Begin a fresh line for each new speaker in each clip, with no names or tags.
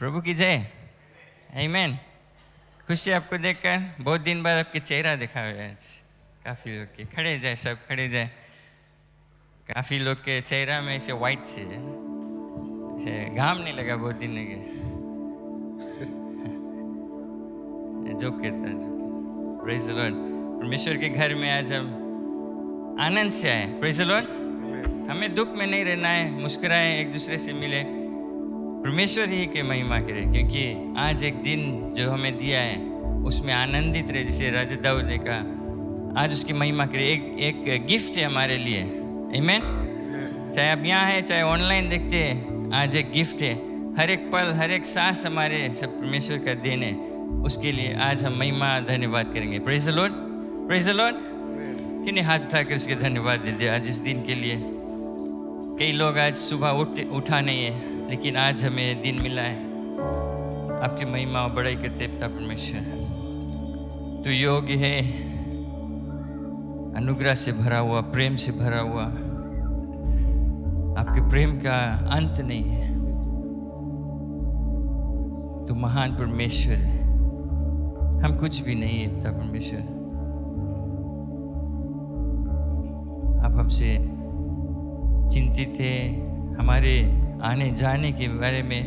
प्रभु की जय, आमीन। खुशी आपको देखकर, बहुत दिन बाद आपके चेहरा देखा हुआ है। काफ़ी लोग के खड़े जाए, सब खड़े जाए। काफ़ी लोग के चेहरा में ऐसे वाइट से ऐसे घाम नहीं लगा बहुत दिन लगे। जोक करता है। Praise the Lord. परमेश्वर के घर में आज हम आनंद से आए। Praise the Lord. हमें दुख में नहीं रहना है, मुस्कुराए, एक दूसरे से मिले, परमेश्वर ही के महिमा करें, क्योंकि आज एक दिन जो हमें दिया है उसमें आनंदित रहे। जैसे राजा दाऊद ने कहा, आज उसकी महिमा करें। एक गिफ्ट है हमारे लिए, आमीन। चाहे आप यहाँ हैं, चाहे ऑनलाइन देखते हैं, आज एक गिफ्ट है। हर एक पल, हर एक सांस हमारे सब परमेश्वर का देन है। उसके लिए आज हम महिमा धन्यवाद करेंगे। Praise the Lord, praise the Lord. किन्हीं हाथ उठाकर उसके धन्यवाद दे दिया आज इस दिन के लिए। कई लोग आज सुबह उठा नहीं है, लेकिन आज हमें दिन मिला है। आपकी महिमा और बड़ाई करते पिता परमेश्वर। तू योग्य है, अनुग्रह से भरा हुआ, प्रेम से भरा हुआ। आपके प्रेम का अंत नहीं है। तू महान परमेश्वर है, हम कुछ भी नहीं है पिता परमेश्वर। आप हमसे चिंतित है, हमारे आने जाने के बारे में,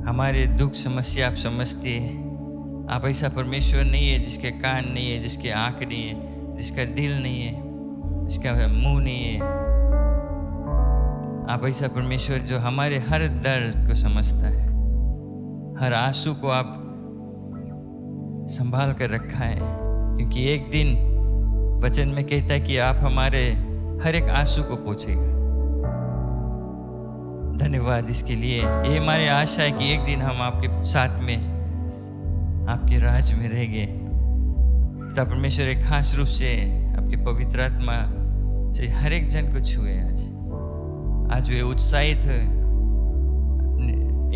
हमारे दुख समस्या आप समझते हैं। आप ऐसा परमेश्वर नहीं है जिसके कान नहीं है, जिसके आँख नहीं है, जिसका दिल नहीं है, जिसका मुंह नहीं है। आप ऐसा परमेश्वर जो हमारे हर दर्द को समझता है, हर आंसू को आप संभाल कर रखा है। क्योंकि एक दिन वचन में कहता है कि आप हमारे हर एक आंसू को पोंछेगा। धन्यवाद इसके लिए। ये हमारी आशा है कि एक दिन हम आपके साथ में, आपके राज में रहेंगे। पिता परमेश्वर एक खास रूप से आपके पवित्र आत्मा से हर एक जन को छुए। आज वे उत्साहित हो,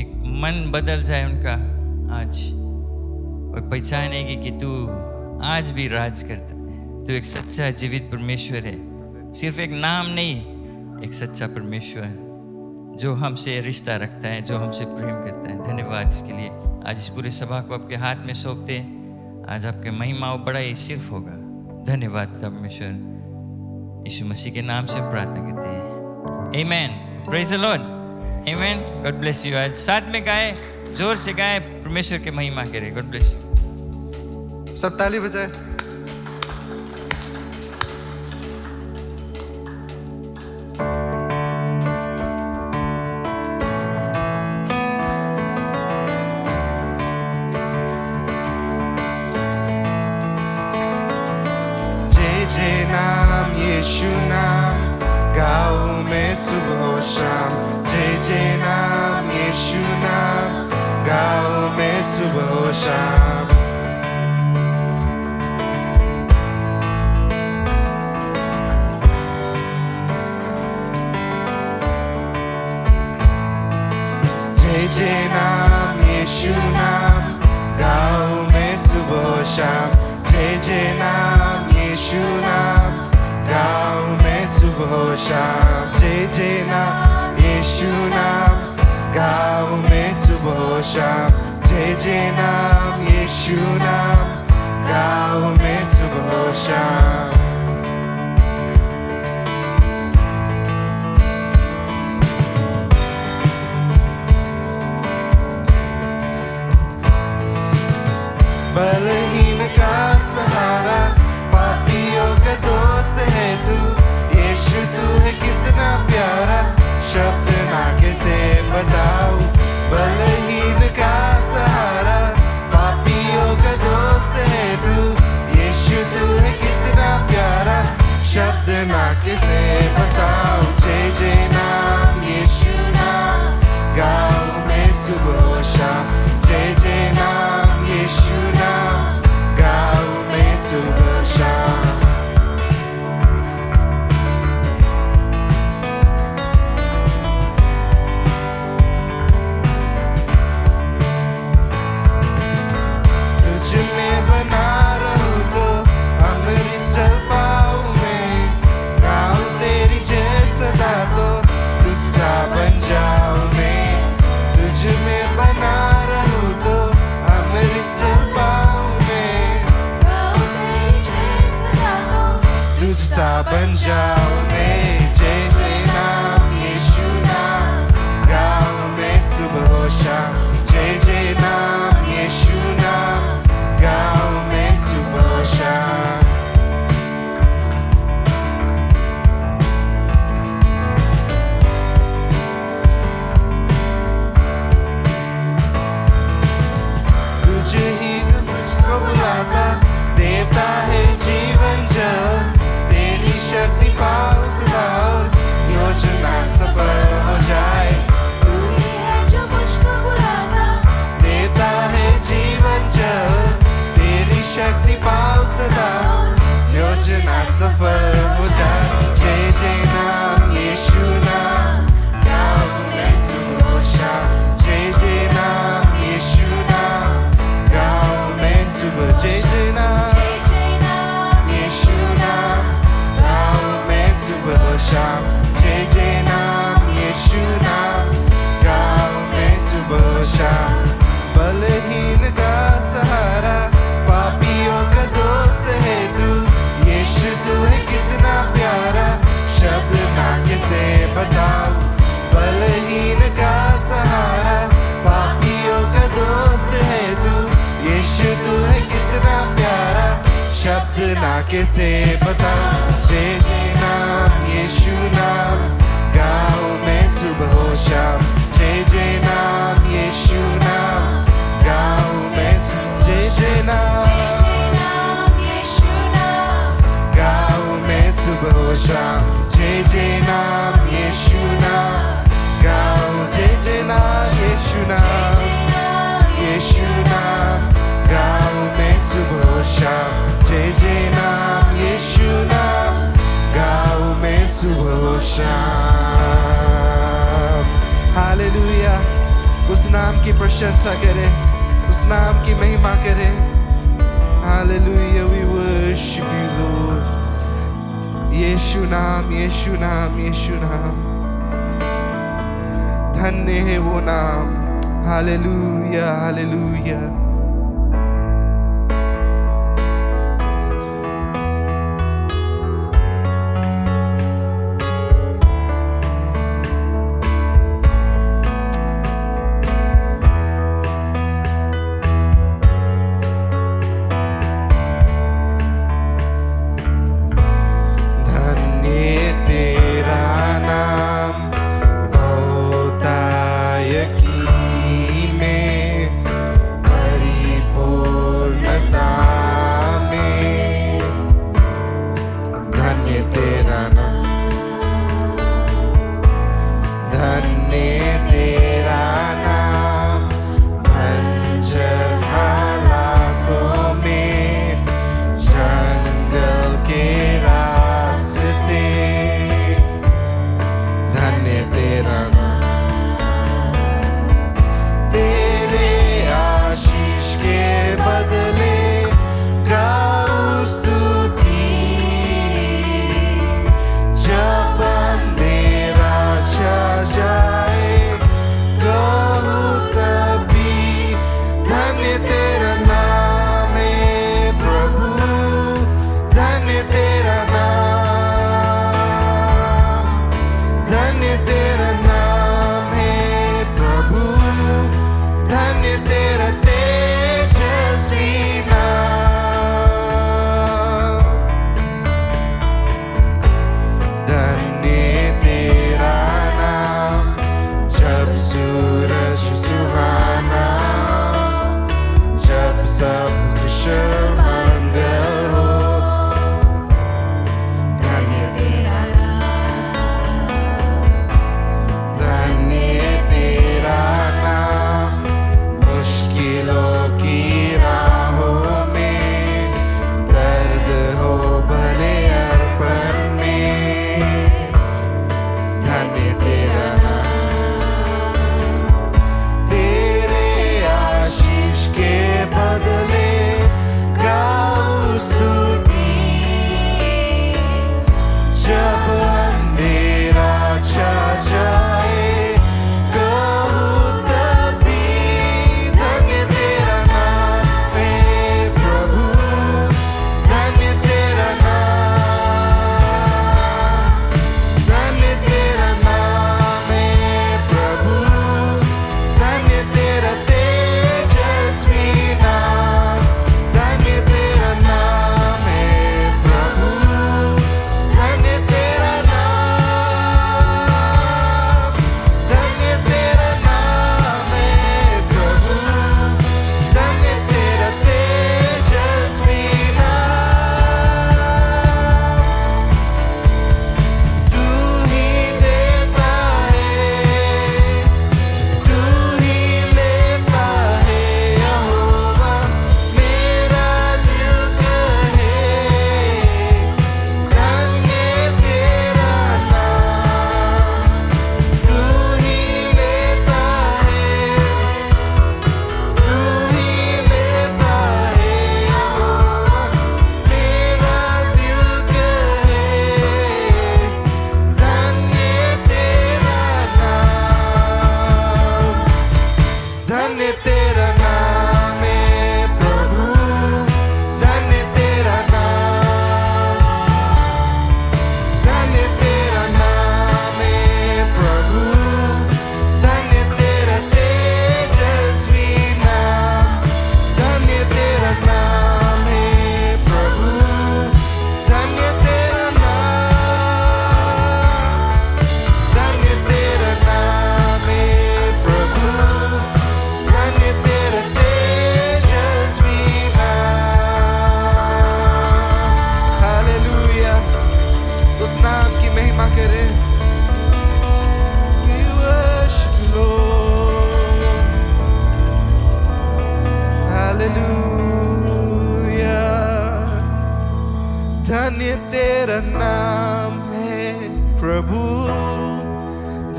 एक मन बदल जाए उनका आज, और पहचानेगी कि तू आज भी राज करता है। तू एक सच्चा जीवित परमेश्वर है, सिर्फ एक नाम नहीं, एक सच्चा परमेश्वर जो हमसे रिश्ता रखता है, जो हमसे प्रेम करता है। धन्यवाद इसके लिए। आज इस पूरे सभा को आपके हाथ में सौंपते हैं। आज आपके महिमा और बड़ाई सिर्फ होगा। धन्यवाद परमेश्वर, यीशु मसीह के नाम से प्रार्थना करते हैं, आमीन। प्रेज द लॉर्ड, आमीन। God bless you. आज साथ में गाए, जोर से गाए, परमेश्वर की महिमा करें। God bless you.
सब ताली बजाए।
यीशु नाम गाऊं मैं सुबह शाम। जय जय नाम यीशु नाम गाऊं मैं सुबह शाम। जय जय नाम यीशु नाम गाऊं मैं सुबह शाम। जय जय नाम यीशु नाम गाऊं मैं सुबह शाम। जय जय नाम यीशु नाम गाऊं मैं सुबह शाम। जय जय नाम यीशु नाम गाऊं मैं सुबह शाम। बलहीन का सहारा, पापियों का दोस्त है तू। यीशु तू है कितना प्यारा, शब्द ना कैसे बताऊं। बलहीन का सहारा, पापियों का दोस्त है तू। यीशु तू है कितना प्यारा। जाऊं मैं, जय जय नाम यीशु नाम गाऊं मैं सुबह शाम, जय जय नाम यीशु नाम गाऊं मैं सुबह शाम। तुझे ही मुझको बुलाता, देता है जीवन जल, तेरी शक्ति पाओ सदा और योजना सफल हो जाए।
तू ही है जो मुझको बुलाता,
देता है जीवन जल, तेरी शक्ति पाओ सदा योजना सफल हो जाए। जय जय नाम यीशु नाम गाऊं मैं सुबह शाम, जय जय नाम यीशु नाम गाऊं मैं सुबह, जय जय नाम यीशु नाम गाऊं मैं सुबह शाम, जय जय नाम यीशु नाम गाऊं मैं सुबह शाम। बलहीन का सहारा, पापियों का दोस्त है तू, यीशु तू है कितना प्यारा, शब्द ना किसे बताऊं। बलहीन का सहारा, पापियों का दोस्त है तू, यीशु तू है कितना प्यारा, शब्द ना किसे बताऊं। जय जय नाम यीशु नाम गाऊं मैं सुबह शाम, जय जय नाम यीशु नाम गाऊं मैं जय जय नाम
यीशु नाम
गाऊं मैं सुबह शाम, जय जय नाम यीशु नाम गाऊं, जय जय नाम यीशु नाम यीशु नाम गाऊं मैं सुबह शाम, जय जय नाम यीशु नाम गाऊं मैं सुबह शाम। हालेलुया। उस नाम की प्रशंसा करें, उस नाम की महिमा करें। Hallelujah, we worship you Lord। यीशु नाम यीशु नाम यीशु नाम, धन्य है वो नाम। Hallelujah hallelujah.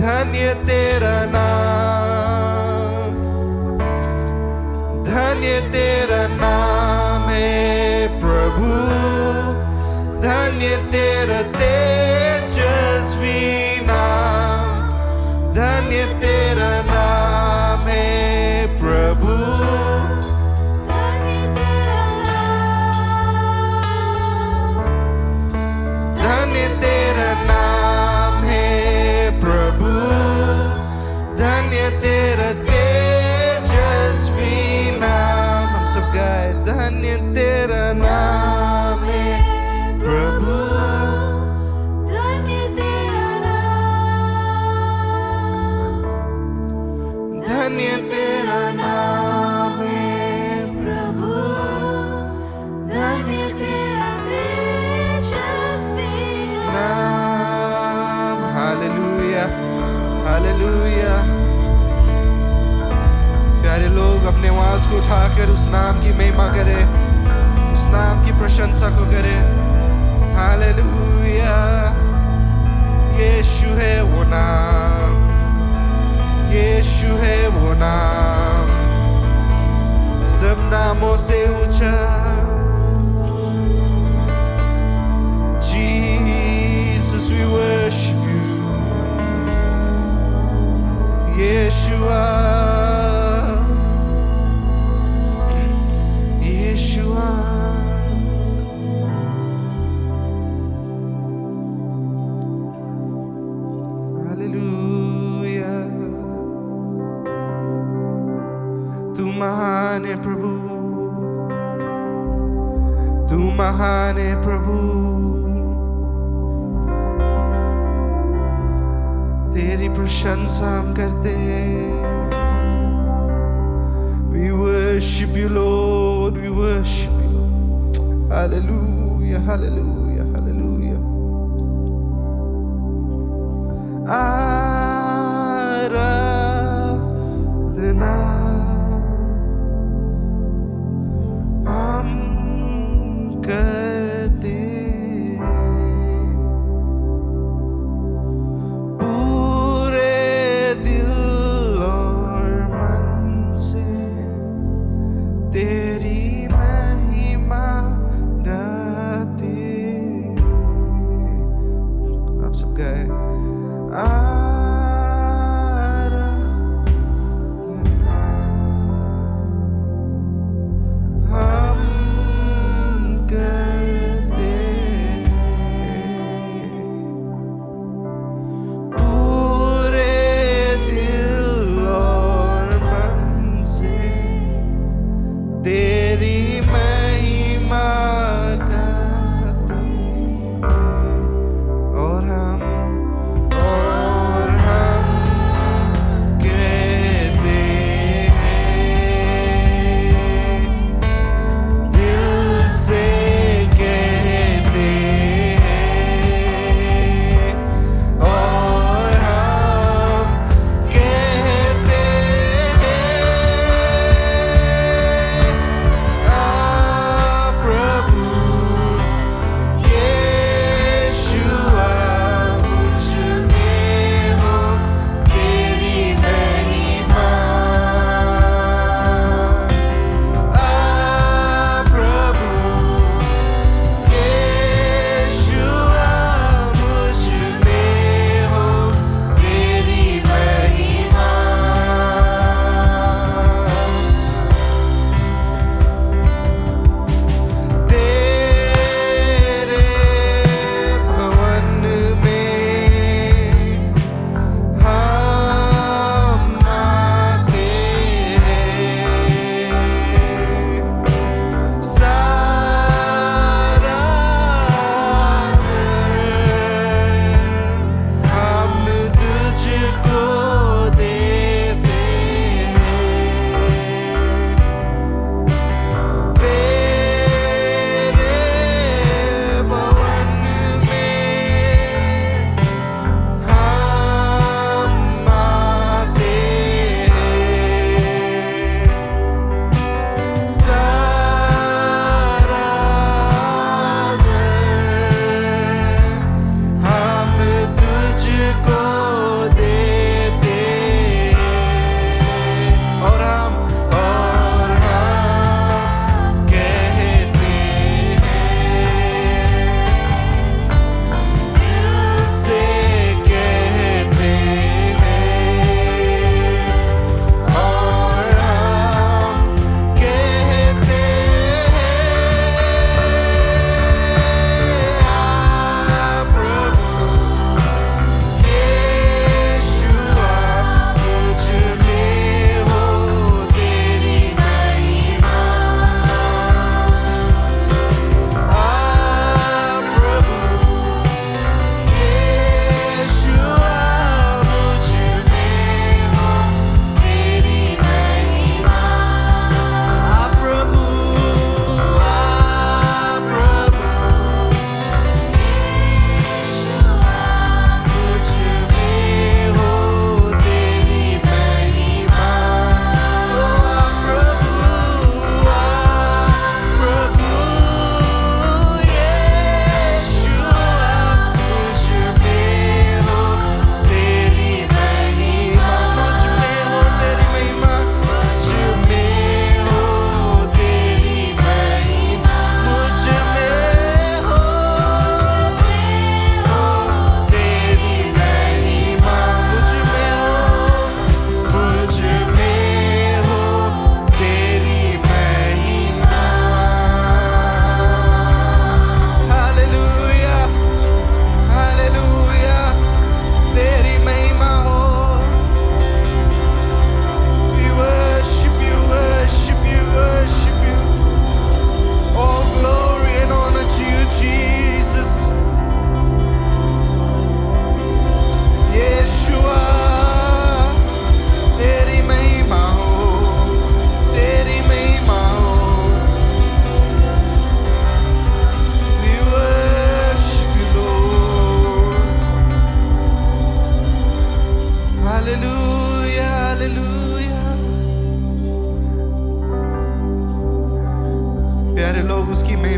धन्य तेरा नाम, धन्य तेरा नाम है प्रभु, धन्य तेरा तेजस्वी नाम, धन्य तेरा नाम है प्रभु, धन्य तेरा नाम है प्रभु, धन्य तेरा तेजस्वी नाम। हम सब गाए, धन्य तेरा नाम है प्रभु,
धन्य तेरा नाम,
धन्य तेरा नाम है
प्रभु, धन्य तेरा तेजस्वी
नाम। Hallelujah, hallelujah. प्यारे लोग अपने आवाज को उठाकर उस नाम की महिमा करें, उस नाम की प्रशंसा को करें। हालेलुया। यीशु है वो नाम, यीशु है वो नाम, सब नामों से ऊंचा। Jesus, we worship you, Yeshua, Yeshua. Hallelujah. तू महान है प्रभु, तू महान है प्रभु, तेरी प्रशंसा हम करते हैं। We worship you, Lord, we worship you. Hallelujah, hallelujah, hallelujah. आराधना हम करते हैं पूरे दिल और मन से, तेरी महिमा गाते हैं। आप सब गाए,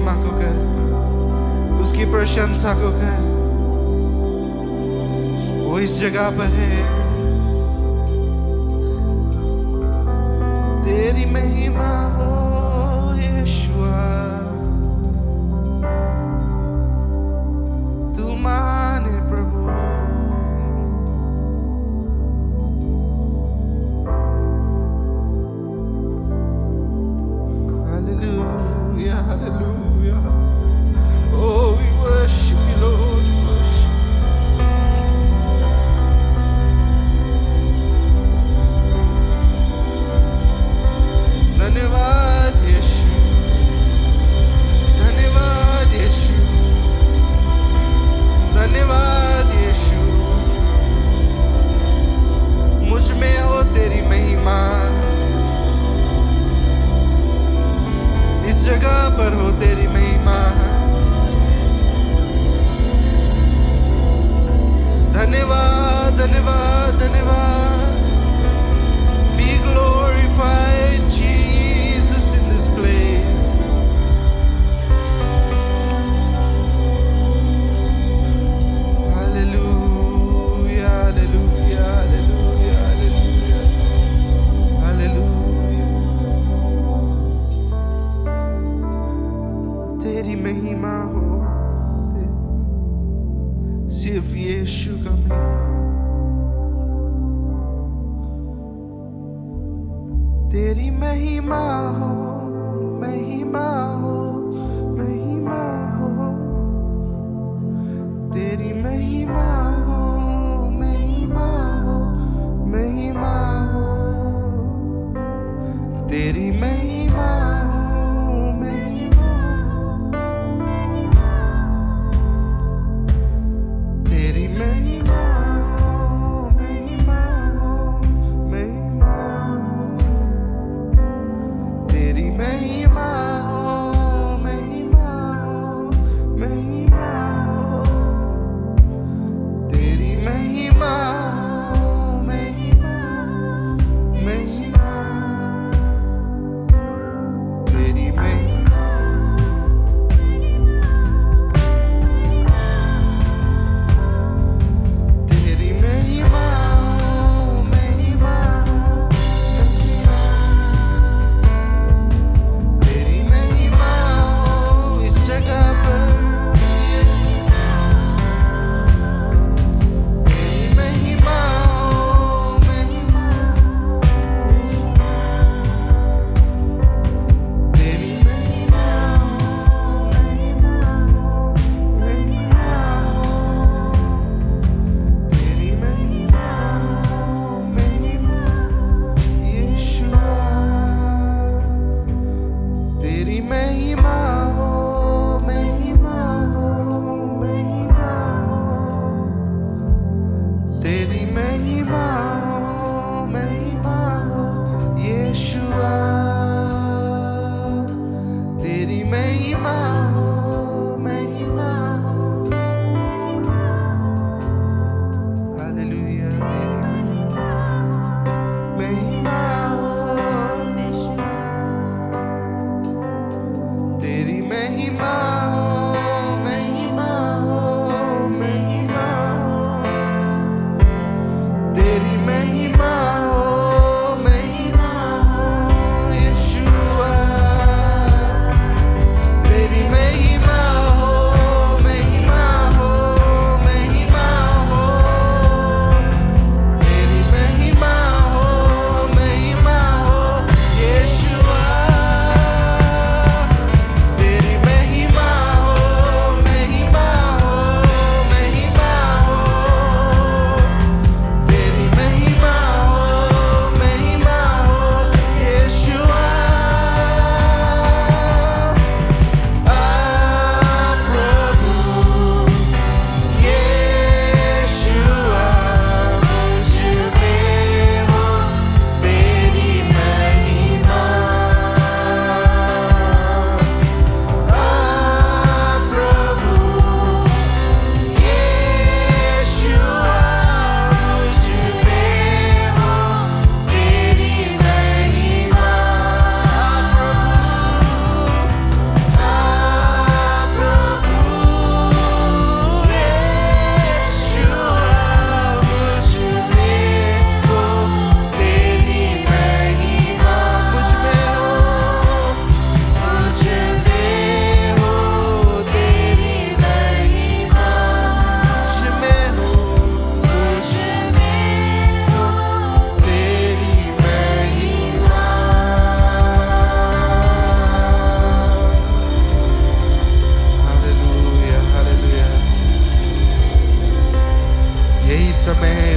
महिमा को कर, उसकी प्रशंसा को कर। वो इस जगह पर है। तेरी महिमा हो यीशुआ, तू माने प्रभु। Hallelujah, hallelujah. Oh, we worship you, Lord. We worship you. धन्यवाद यीशु, धन्यवाद यीशु, धन्यवाद यीशु। मुझ में हो तेरी महिमा, इस जगह पर हो तेरी महिमा। धन्यवाद, धन्यवाद, धन्यवाद। Be glorified, Jesus, in this place. Hallelujah, hallelujah, hallelujah, hallelujah, hallelujah.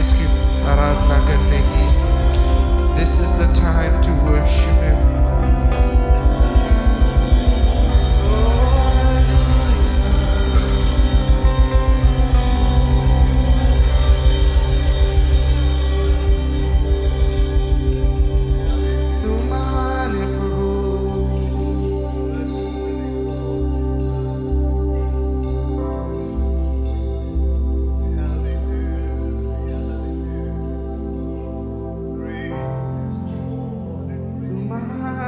उसकी आराधना करने की. This is the time to worship Him. तुम्हारे प्रभु तुम्हारे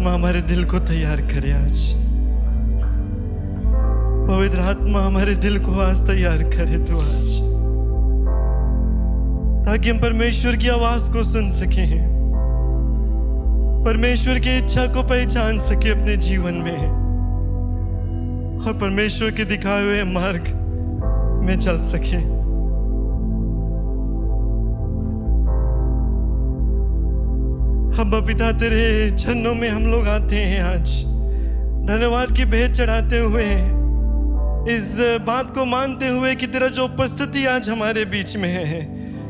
आत्मा हमारे दिल को तैयार करे आज। पवित्र आत्मा हमारे दिल को आज तैयार करे तू आज, ताकि हम परमेश्वर की आवाज को सुन सकें, परमेश्वर की इच्छा को पहचान सके अपने जीवन में, और परमेश्वर के दिखाए हुए मार्ग में चल सके। हम पिता तेरे चरणों में हम लोग आते हैं आज, धन्यवाद की भेंट चढ़ाते हुए, इस बात को मानते हुए कि तेरा जो उपस्थिति आज हमारे बीच में है,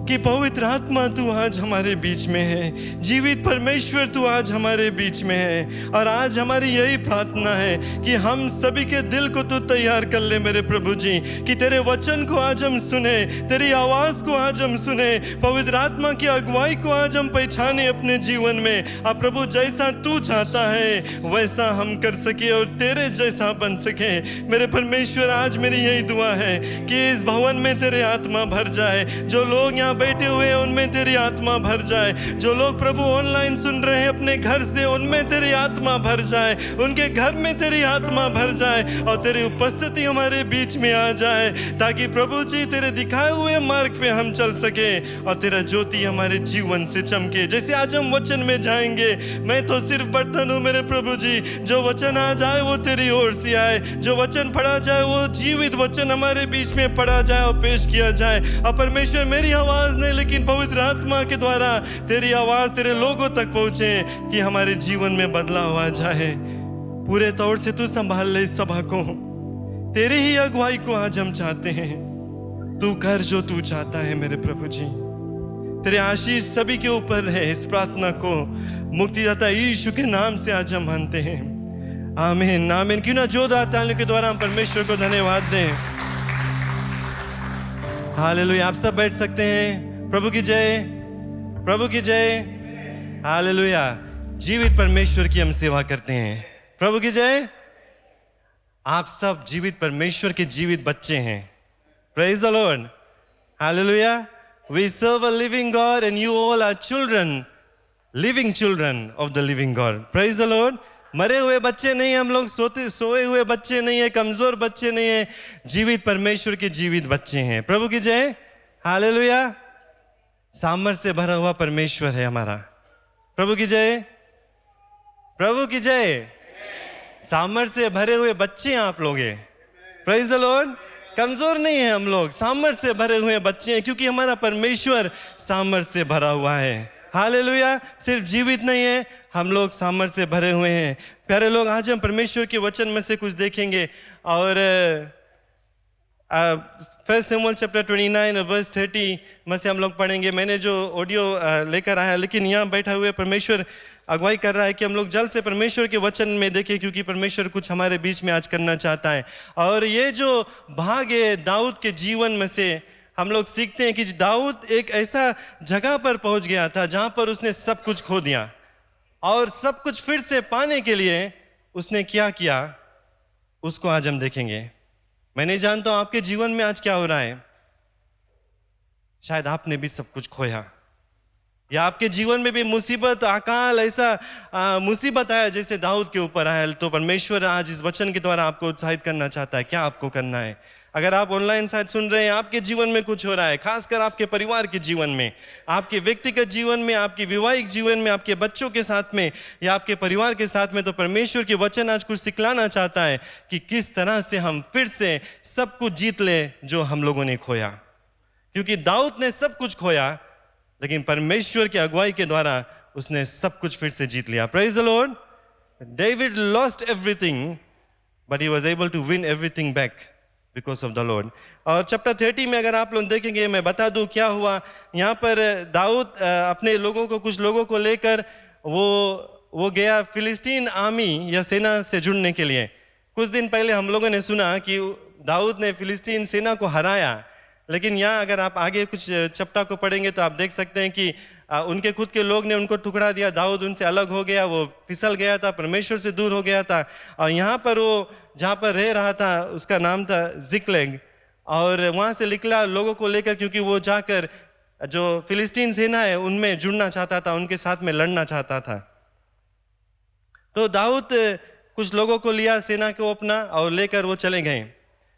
कि पवित्र आत्मा तू आज हमारे बीच में है, जीवित परमेश्वर तू आज हमारे बीच में है। और आज हमारी यही प्रार्थना है कि हम सभी के दिल को तू तैयार कर ले मेरे प्रभु जी, कि तेरे वचन को आज हम सुने, तेरी आवाज को आज हम सुने, पवित्र आत्मा की अगुवाई को आज हम पहचाने अपने जीवन में। अब प्रभु जैसा तू चाहता है वैसा हम कर सके और तेरे जैसा बन सके। मेरे परमेश्वर आज मेरी यही दुआ है कि इस भवन में तेरे आत्मा भर जाए, जो लोग यहाँ बैठे हुए हैं उनमें तेरी आत्मा भर जाए, जो लोग प्रभु ऑनलाइन सुन रहे हैं अपने घर से उनमें तेरी आत्मा भर जाए, उनके घर में तेरी आत्मा भर जाए और तेरी उपस्थिति हमारे बीच में आ जाए, ताकि प्रभु जी तेरे दिखाए हुए मार्ग पे हम चल सके और तेरा ज्योति हमारे जीवन से चमके। जैसे आज हम वचन में जाएंगे, मैं तो सिर्फ बर्तन हूँ मेरे प्रभु जी, जो वचन आ जाए वो तेरी ओर से आए, जो वचन पढ़ा जाए वो जीवित वचन हमारे बीच में पढ़ा जाए और पेश किया जाए। और परमेश्वर मेरी आवाज नहीं लेकिन पवित्र आत्मा के द्वारा तेरी आवाज तेरे लोगों तक पहुंचे, कि हमारे जीवन में बदलाव आ जाए। पूरे तौर से तू संभाल ले इस सभा को, तेरी ही अगुवाई को आज हम चाहते हैं। तू कर जो तू चाहता है मेरे प्रभु जी, तेरे आशीष सभी के ऊपर है। इस प्रार्थना को मुक्तिदाता यीशु के नाम से आज हम मानते हैं, आमीन आमीन। क्यों ना जोरदार तालियों के द्वारा हम परमेश्वर को धन्यवाद दें। हालेलुया। आप सब बैठ सकते हैं। प्रभु की जय, प्रभु की जय, हालेलुया। जीवित परमेश्वर की हम सेवा करते हैं। प्रभु की जय। आप सब जीवित परमेश्वर के जीवित बच्चे हैं। Praise the Lord, hallelujah. We serve a living God and you all are children, living children of the living God. Praise the Lord. मरे हुए बच्चे नहीं, हम लोग सोए हुए बच्चे नहीं है, कमजोर बच्चे नहीं है, जीवित परमेश्वर के जीवित बच्चे हैं। प्रभु की जय, हालेलुया। सामर्थ से भरा हुआ परमेश्वर है हमारा। प्रभु की जय, प्रभु की जय। सामर्थ से भरे हुए बच्चे हैं आप लोग हैं। Praise the Lord. कमजोर नहीं है हम लोग, सामर्थ से भरे हुए बच्चे हैं, क्योंकि हमारा परमेश्वर सामर्थ से भरा हुआ है। हालेलुया। सिर्फ जीवित नहीं है, हम लोग सामर्थ से भरे हुए हैं। प्यारे लोग, आज हम परमेश्वर के वचन में से कुछ देखेंगे और फर्स्ट शमूएल चैप्टर 29 वर्स 30 में से हम लोग पढ़ेंगे। मैंने जो ऑडियो लेकर आया, लेकिन यहाँ बैठा हुए परमेश्वर अगुवाई कर रहा है कि हम लोग जल्द से परमेश्वर के वचन में देखें, क्योंकि परमेश्वर कुछ हमारे बीच में आज करना चाहता है। और ये जो भाग है दाऊद के जीवन में से हम लोग सीखते हैं कि दाऊद एक ऐसा जगह पर पहुंच गया था जहां पर उसने सब कुछ खो दिया, और सब कुछ फिर से पाने के लिए उसने क्या किया उसको आज हम देखेंगे। मैं नहीं जानता हूं आपके जीवन में आज क्या हो रहा है। शायद आपने भी सब कुछ खोया, या आपके जीवन में भी मुसीबत, अकाल, ऐसा मुसीबत आया जैसे दाऊद के ऊपर आया। तो परमेश्वर आज इस वचन के द्वारा आपको उत्साहित करना चाहता है। क्या आपको करना है? अगर आप ऑनलाइन शायद सुन रहे हैं, आपके जीवन में कुछ हो रहा है, खासकर आपके परिवार के जीवन में, आपके व्यक्तिगत जीवन में, आपके वैवाहिक जीवन में, आपके बच्चों के साथ में, या आपके परिवार के साथ में, तो परमेश्वर के वचन आज कुछ सिखलाना चाहता है कि किस तरह से हम फिर से सब कुछ जीत ले जो हम लोगों ने खोया। क्योंकि दाऊद ने सब कुछ खोया, लेकिन परमेश्वर की अगुवाई के द्वारा उसने सब कुछ फिर से जीत लिया। Praise the Lord. David lost everything but he was able to win everything back because of the Lord. और चैप्टर 30 में अगर आप लोग देखेंगे, मैं बता दूं क्या हुआ। यहाँ पर दाऊद अपने लोगों को, कुछ लोगों को लेकर वो गया फिलिस्तीन आर्मी या सेना से जुड़ने के लिए। कुछ दिन पहले हम लोगों ने सुना कि दाऊद ने फिलिस्तीन सेना को हराया, लेकिन यहाँ अगर आप आगे कुछ चैप्टर को पढ़ेंगे तो आप देख सकते हैं कि उनके खुद के लोग ने उनको टुकड़ा दिया। दाऊद उनसे अलग हो गया, वो फिसल गया था, परमेश्वर से दूर हो गया था। और यहाँ पर वो जहाँ पर रह रहा था उसका नाम था जिकलग, और वहाँ से निकला लोगों को लेकर, क्योंकि वो जाकर जो फिलिस्तीन सेना है उनमें जुड़ना चाहता था, उनके साथ में लड़ना चाहता था।
तो दाऊद कुछ लोगों को लिया सेना को अपना और लेकर वो चले गए।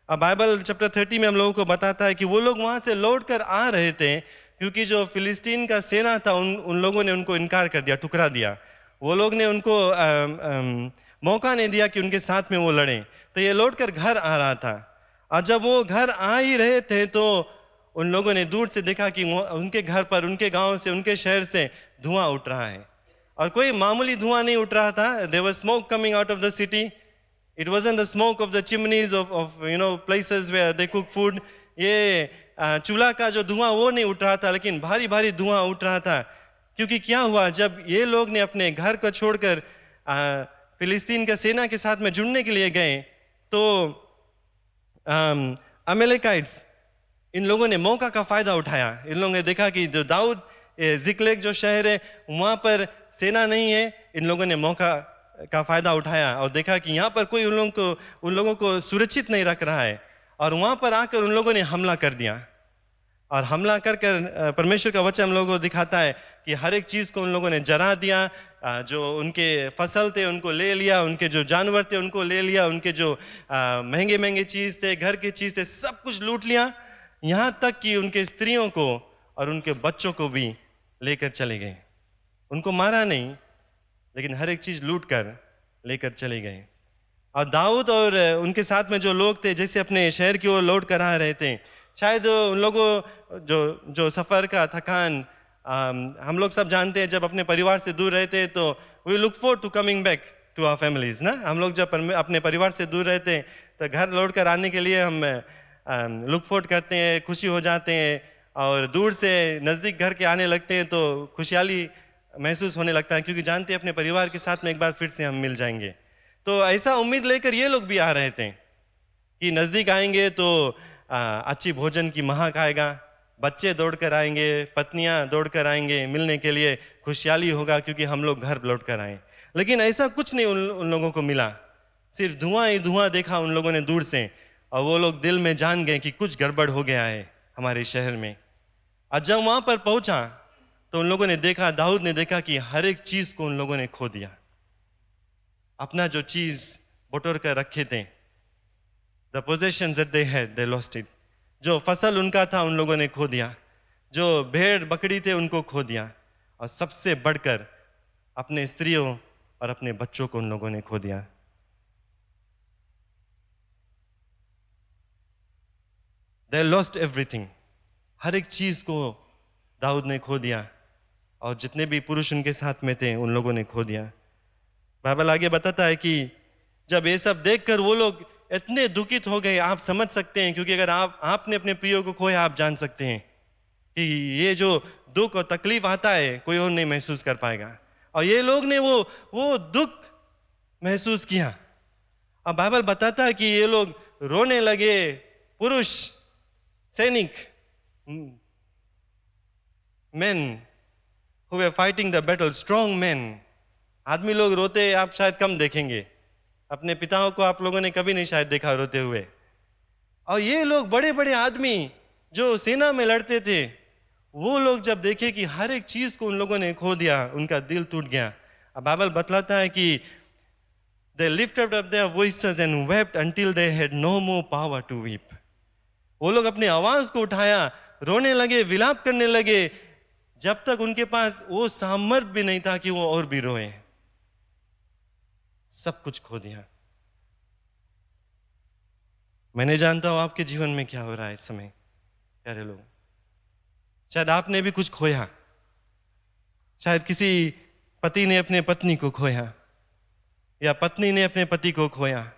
अब बाइबल चैप्टर 30 में हम लोगों को बताता है कि वो लोग वहाँ से लौट कर आ रहे थे, क्योंकि जो फिलिस्तीन का सेना था उन लोगों ने उनको इनकार कर दिया, ठुकरा दिया। वो लोग ने उनको मौका नहीं दिया कि उनके साथ में वो लड़ें। तो ये लौट कर घर आ रहा था, और जब वो घर आ ही रहे थे तो उन लोगों ने दूर से देखा कि उनके घर पर, उनके गांव से, उनके शहर से धुआं उठ रहा है। और कोई मामूली धुआं नहीं उठ रहा था। There was smoke coming out of the city. It wasn't the smoke of the chimneys of places where they cook food. ये चूल्हा का जो धुआं वो नहीं उठ रहा था, लेकिन भारी भारी धुआं उठ रहा था। क्योंकि क्या हुआ, जब ये लोग ने अपने घर को छोड़कर फिलिस्तीन के सेना के साथ में जुड़ने के लिए गए, तो अमेलेकाइट्स, इन लोगों ने मौका का फायदा उठाया। इन लोगों ने देखा कि जो दाऊद जिक्लेग जो शहर है वहाँ पर सेना नहीं है। इन लोगों ने मौका का फायदा उठाया और देखा कि यहाँ पर कोई उन लोगों को सुरक्षित नहीं रख रहा है, और वहाँ पर आकर उन लोगों ने हमला कर दिया। और हमला कर परमेश्वर का वचन हम लोगों को दिखाता है कि हर एक चीज़ को उन लोगों ने जरा दिया। जो उनके फसल थे उनको ले लिया, उनके जो जानवर थे उनको ले लिया, उनके जो महंगे महंगे चीज़ थे, घर के चीज़ थे, सब कुछ लूट लिया। यहाँ तक कि उनके स्त्रियों को और उनके बच्चों को भी लेकर चले गए। उनको मारा नहीं, लेकिन हर एक चीज़ लूट कर लेकर चले गए। और दाऊद और उनके साथ में जो लोग थे, जैसे अपने शहर की ओर लौट कर आ रहे थे, शायद उन लोगों जो सफ़र का थकान, हम लोग सब जानते हैं, जब अपने परिवार से दूर रहते हैं तो we look for to coming back to our families ना। हम लोग जब अपने परिवार से दूर रहते हैं तो घर लौट कर आने के लिए हम लुक फॉर करते हैं, खुशी हो जाते हैं, और दूर से नज़दीक घर के आने लगते हैं तो खुशहाली महसूस होने लगता है, क्योंकि जानते हैं अपने परिवार के साथ में एक बार फिर से हम मिल जाएंगे। तो ऐसा उम्मीद लेकर ये लोग भी आ रहे थे कि नज़दीक आएंगे तो अच्छी भोजन की महक आएगा, बच्चे दौड़ कर आएंगे, पत्नियां दौड़ कर आएंगे मिलने के लिए, खुशहाली होगा क्योंकि हम लोग घर लौट कर आए। लेकिन ऐसा कुछ नहीं उन लोगों को मिला, सिर्फ धुआं ही धुआं देखा उन लोगों ने दूर से, और वो लोग दिल में जान गए कि कुछ गड़बड़ हो गया है हमारे शहर में। और जब वहाँ पर पहुँचा तो उन लोगों ने देखा, दाऊद ने देखा कि हर एक चीज़ को उन लोगों ने खो दिया। अपना जो चीज़ बटोर कर रखे थे, the possessions that they had, they lost it. जो फसल उनका था उन लोगों ने खो दिया, जो भेड़ बकरी थे उनको खो दिया, और सबसे बढ़कर अपने स्त्रियों और अपने बच्चों को उन लोगों ने खो दिया। They lost everything. हर एक चीज को दाऊद ने खो दिया, और जितने भी पुरुष उनके साथ में थे उन लोगों ने खो दिया। बाइबल आगे बताता है कि जब ये सब देखकर वो लोग इतने दुखित हो गए, आप समझ सकते हैं, क्योंकि अगर आपने अपने प्रियो को खोया, आप जान सकते हैं कि ये जो दुख और तकलीफ आता है कोई और नहीं महसूस कर पाएगा। और ये लोग ने वो दुख महसूस किया। अब बाइबल बताता है कि ये लोग रोने लगे। पुरुष सैनिक, men who were fighting the battle, strong men, आदमी लोग रोते आप शायद कम देखेंगे, अपने पिताओं को आप लोगों ने कभी नहीं शायद देखा रोते हुए। और ये लोग बड़े बड़े आदमी जो सेना में लड़ते थे, वो लोग जब देखे कि हर एक चीज को उन लोगों ने खो दिया, उनका दिल टूट गया। अब बाइबल बतलाता है कि they lifted up their voices and wept until they had no more power to weep. वो लोग अपने आवाज को उठाया, रोने लगे, विलाप करने लगे, जब तक उनके पास वो सामर्थ भी नहीं था कि वो और भी रोए। सब कुछ खो दिया। मैं नहीं जानता हूं आपके जीवन में क्या हो रहा है इस समय प्यारे लोग। शायद आपने भी कुछ खोया, शायद किसी पति ने अपने पत्नी को खोया, या पत्नी ने अपने पति को खोया,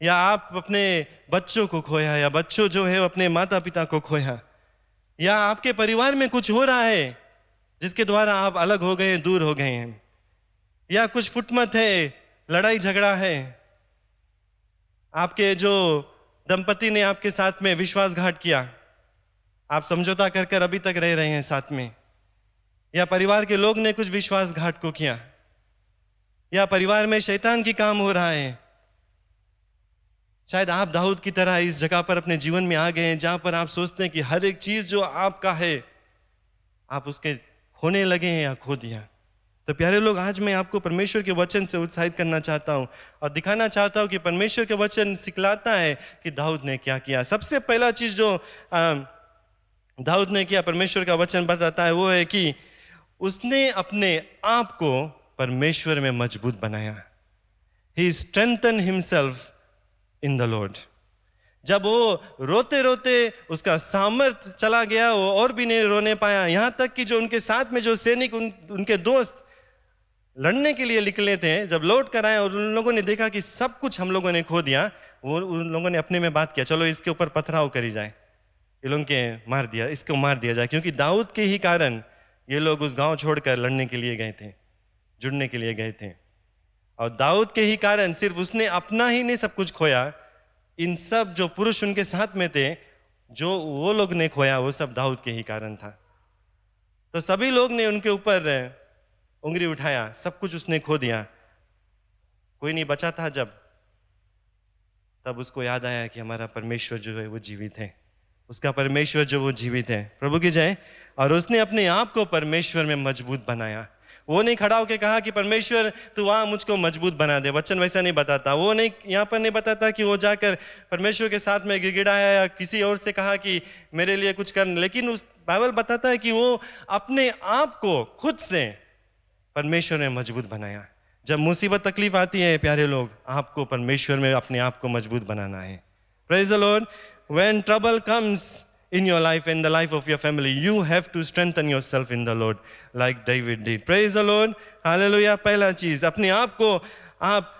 या आप अपने बच्चों को खोया, या बच्चों जो है अपने माता पिता को खोया, या आपके परिवार में कुछ हो रहा है जिसके द्वारा आप अलग हो गए हैं, दूर हो गए हैं, या कुछ फुटमत है, लड़ाई झगड़ा है, आपके जो दंपति ने आपके साथ में विश्वासघात किया, आप समझौता कर कर अभी तक रह रहे हैं साथ में, या परिवार के लोग ने कुछ विश्वासघात को किया, या परिवार में शैतान की काम हो रहा है। शायद आप दाऊद की तरह इस जगह पर अपने जीवन में आ गए हैं जहां पर आप सोचते हैं कि हर एक चीज जो आपका है आप उसके खोने लगे हैं या खो दिया। तो प्यारे लोग, आज मैं आपको परमेश्वर के वचन से उत्साहित करना चाहता हूँ और दिखाना चाहता हूँ कि परमेश्वर के वचन सिखलाता है कि दाऊद ने क्या किया। सबसे पहला चीज जो दाऊद ने किया, परमेश्वर का वचन बताता है, वो है कि उसने अपने आप को परमेश्वर में मजबूत बनाया। He strengthened himself in the Lord. जब वो रोते रोते उसका सामर्थ चला गया, वो और भी नहीं रोने पाया। यहाँ तक कि जो उनके साथ में जो सैनिक उनके दोस्त लड़ने के लिए निकले थे, जब लौट कर आए और उन लोगों ने देखा कि सब कुछ हम लोगों ने खो दिया, वो उन लोगों ने अपने में बात किया, चलो इसके ऊपर पथराव करी जाए, ये लोग के मार दिया, इसको मार दिया जाए। क्योंकि दाऊद के ही कारण ये लोग उस गांव छोड़कर लड़ने के लिए गए थे, जुड़ने के लिए गए थे। और दाऊद के ही कारण सिर्फ उसने अपना ही नहीं सब कुछ खोया, इन सब जो पुरुष उनके साथ में थे, जो वो लोग ने खोया, वो सब दाऊद के ही कारण था। तो सभी लोग ने उनके ऊपर उंगली उठाया, सब कुछ उसने खो दिया, कोई नहीं बचा था। तब उसको याद आया कि हमारा परमेश्वर जो है वो जीवित है, उसका परमेश्वर जो वो जीवित है, प्रभु की जय। और उसने अपने आप को परमेश्वर में मजबूत बनाया। वो नहीं खड़ा होकर कहा कि परमेश्वर तू वहां मुझको मजबूत बना दे, वचन वैसा नहीं बताता। वो नहीं, यहाँ पर नहीं बताता कि वो जाकर परमेश्वर के साथ में गिड़गिड़ाया या किसी और से कहा कि मेरे लिए कुछ कर, लेकिन उस बाइबल बताता है कि वो अपने आप को खुद से परमेश्वर ने मजबूत बनाया। जब मुसीबत तकलीफ आती है प्यारे लोग, आपको परमेश्वर में अपने आप को मजबूत बनाना है। Praise the Lord. When trouble comes in your life, in the life of your family, you have to strengthen yourself in the Lord like David did. Praise the Lord. Hallelujah. पहला चीज, अपने आप को आप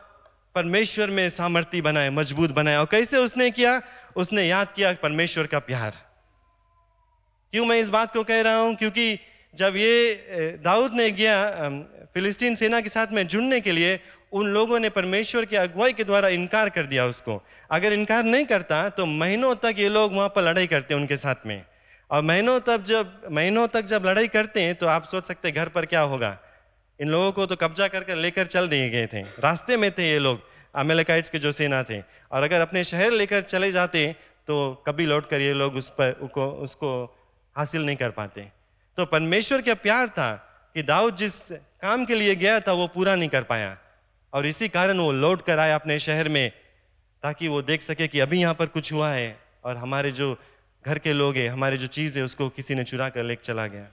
परमेश्वर में सामर्थ्य बनाए, मजबूत बनाए। और कैसे उसने किया? उसने याद किया परमेश्वर का प्यार। क्यों मैं इस बात को कह रहा हूं? क्योंकि जब ये दाऊद ने गया फिलिस्तीन सेना के साथ में जुड़ने के लिए, उन लोगों ने परमेश्वर की अगुवाई के द्वारा इनकार कर दिया उसको। अगर इनकार नहीं करता तो महीनों तक ये लोग वहां पर लड़ाई करते उनके साथ में। और महीनों तक जब लड़ाई करते हैं तो आप सोच सकते हैं घर पर क्या होगा। इन लोगों को तो कब्जा कर लेकर चल दिए गए थे, रास्ते में थे ये लोग, अमेलेकाइट्स के जो सेना थे। और अगर अपने शहर लेकर चले जाते तो कभी लौट कर ये लोग उसको हासिल नहीं कर पाते। तो परमेश्वर का प्यार था कि दाऊद जिस काम के लिए गया था वो पूरा नहीं कर पाया, और इसी कारण वो लौट कर आया अपने शहर में, ताकि वो देख सके कि अभी यहाँ पर कुछ हुआ है और हमारे जो घर के लोग हैं, हमारे जो चीज़ है, उसको किसी ने चुरा कर लेकर चला गया।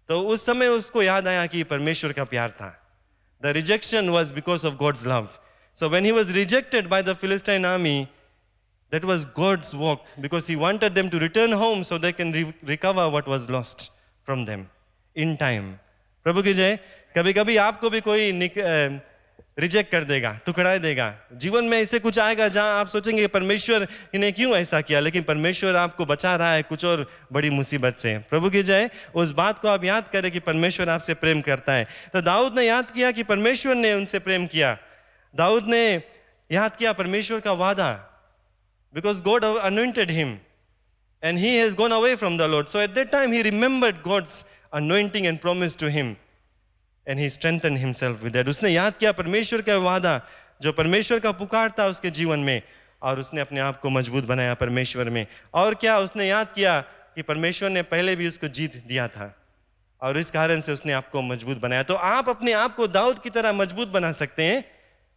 तो उस समय उसको याद आया कि परमेश्वर का प्यार था। The rejection was because of God's love. So when he was rejected by the Philistine army, that was God's work, because he wanted them to return home so they can recover what was lost from them in time. प्रभु की जय। कभी कभी आपको भी कोई reject कर देगा, टुकड़ा देगा। जीवन में ऐसे कुछ आएगा जहां आप सोचेंगे परमेश्वर ने क्यों ऐसा किया, लेकिन परमेश्वर आपको बचा रहा है कुछ और बड़ी मुसीबत से। प्रभु की जय। उस बात को आप याद करें कि परमेश्वर आपसे प्रेम करता है। तो दाऊद ने याद किया कि परमेश्वर ने उनसे प्रेम किया। दाऊद ने याद किया परमेश्वर का वादा, because God anointed him and he has gone away from the Lord. So at that time he remembered God's anointing and promise to him and he strengthened himself with that. उसने याद किया परमेश्वर का वादा, जो परमेश्वर का पुकार था उसके जीवन में, और उसने अपने आप को मजबूत बनाया परमेश्वर में। और क्या उसने याद किया कि परमेश्वर ने पहले भी उसको जीत दिया था, और इस कारण से उसने आपको मजबूत बनाया। तो आप अपने आप को दाऊद की तरह मजबूत बना सकते हैं,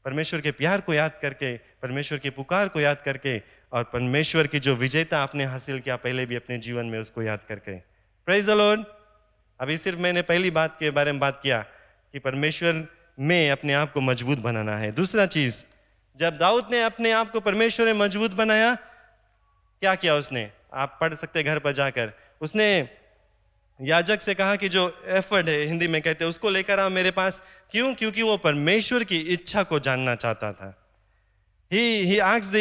परमेश्वर के प्यार को याद करके, परमेश्वर की पुकार को याद करके, और परमेश्वर की जो विजेता आपने हासिल किया पहले भी अपने जीवन में, उसको याद करके। Praise the Lord. अभी सिर्फ मैंने पहली बात के बारे में बात किया कि परमेश्वर में अपने आप को मजबूत बनाना है। दूसरा चीज, जब दाऊद ने अपने आप को परमेश्वर में मजबूत बनाया, क्या किया उसने? आप पढ़ सकते घर पर जाकर। उसने याजक से कहा कि जो एफर्ट है, हिंदी में कहते हैं, उसको लेकर आओ मेरे पास। क्यों? क्योंकि वो परमेश्वर की इच्छा को जानना चाहता था। He asked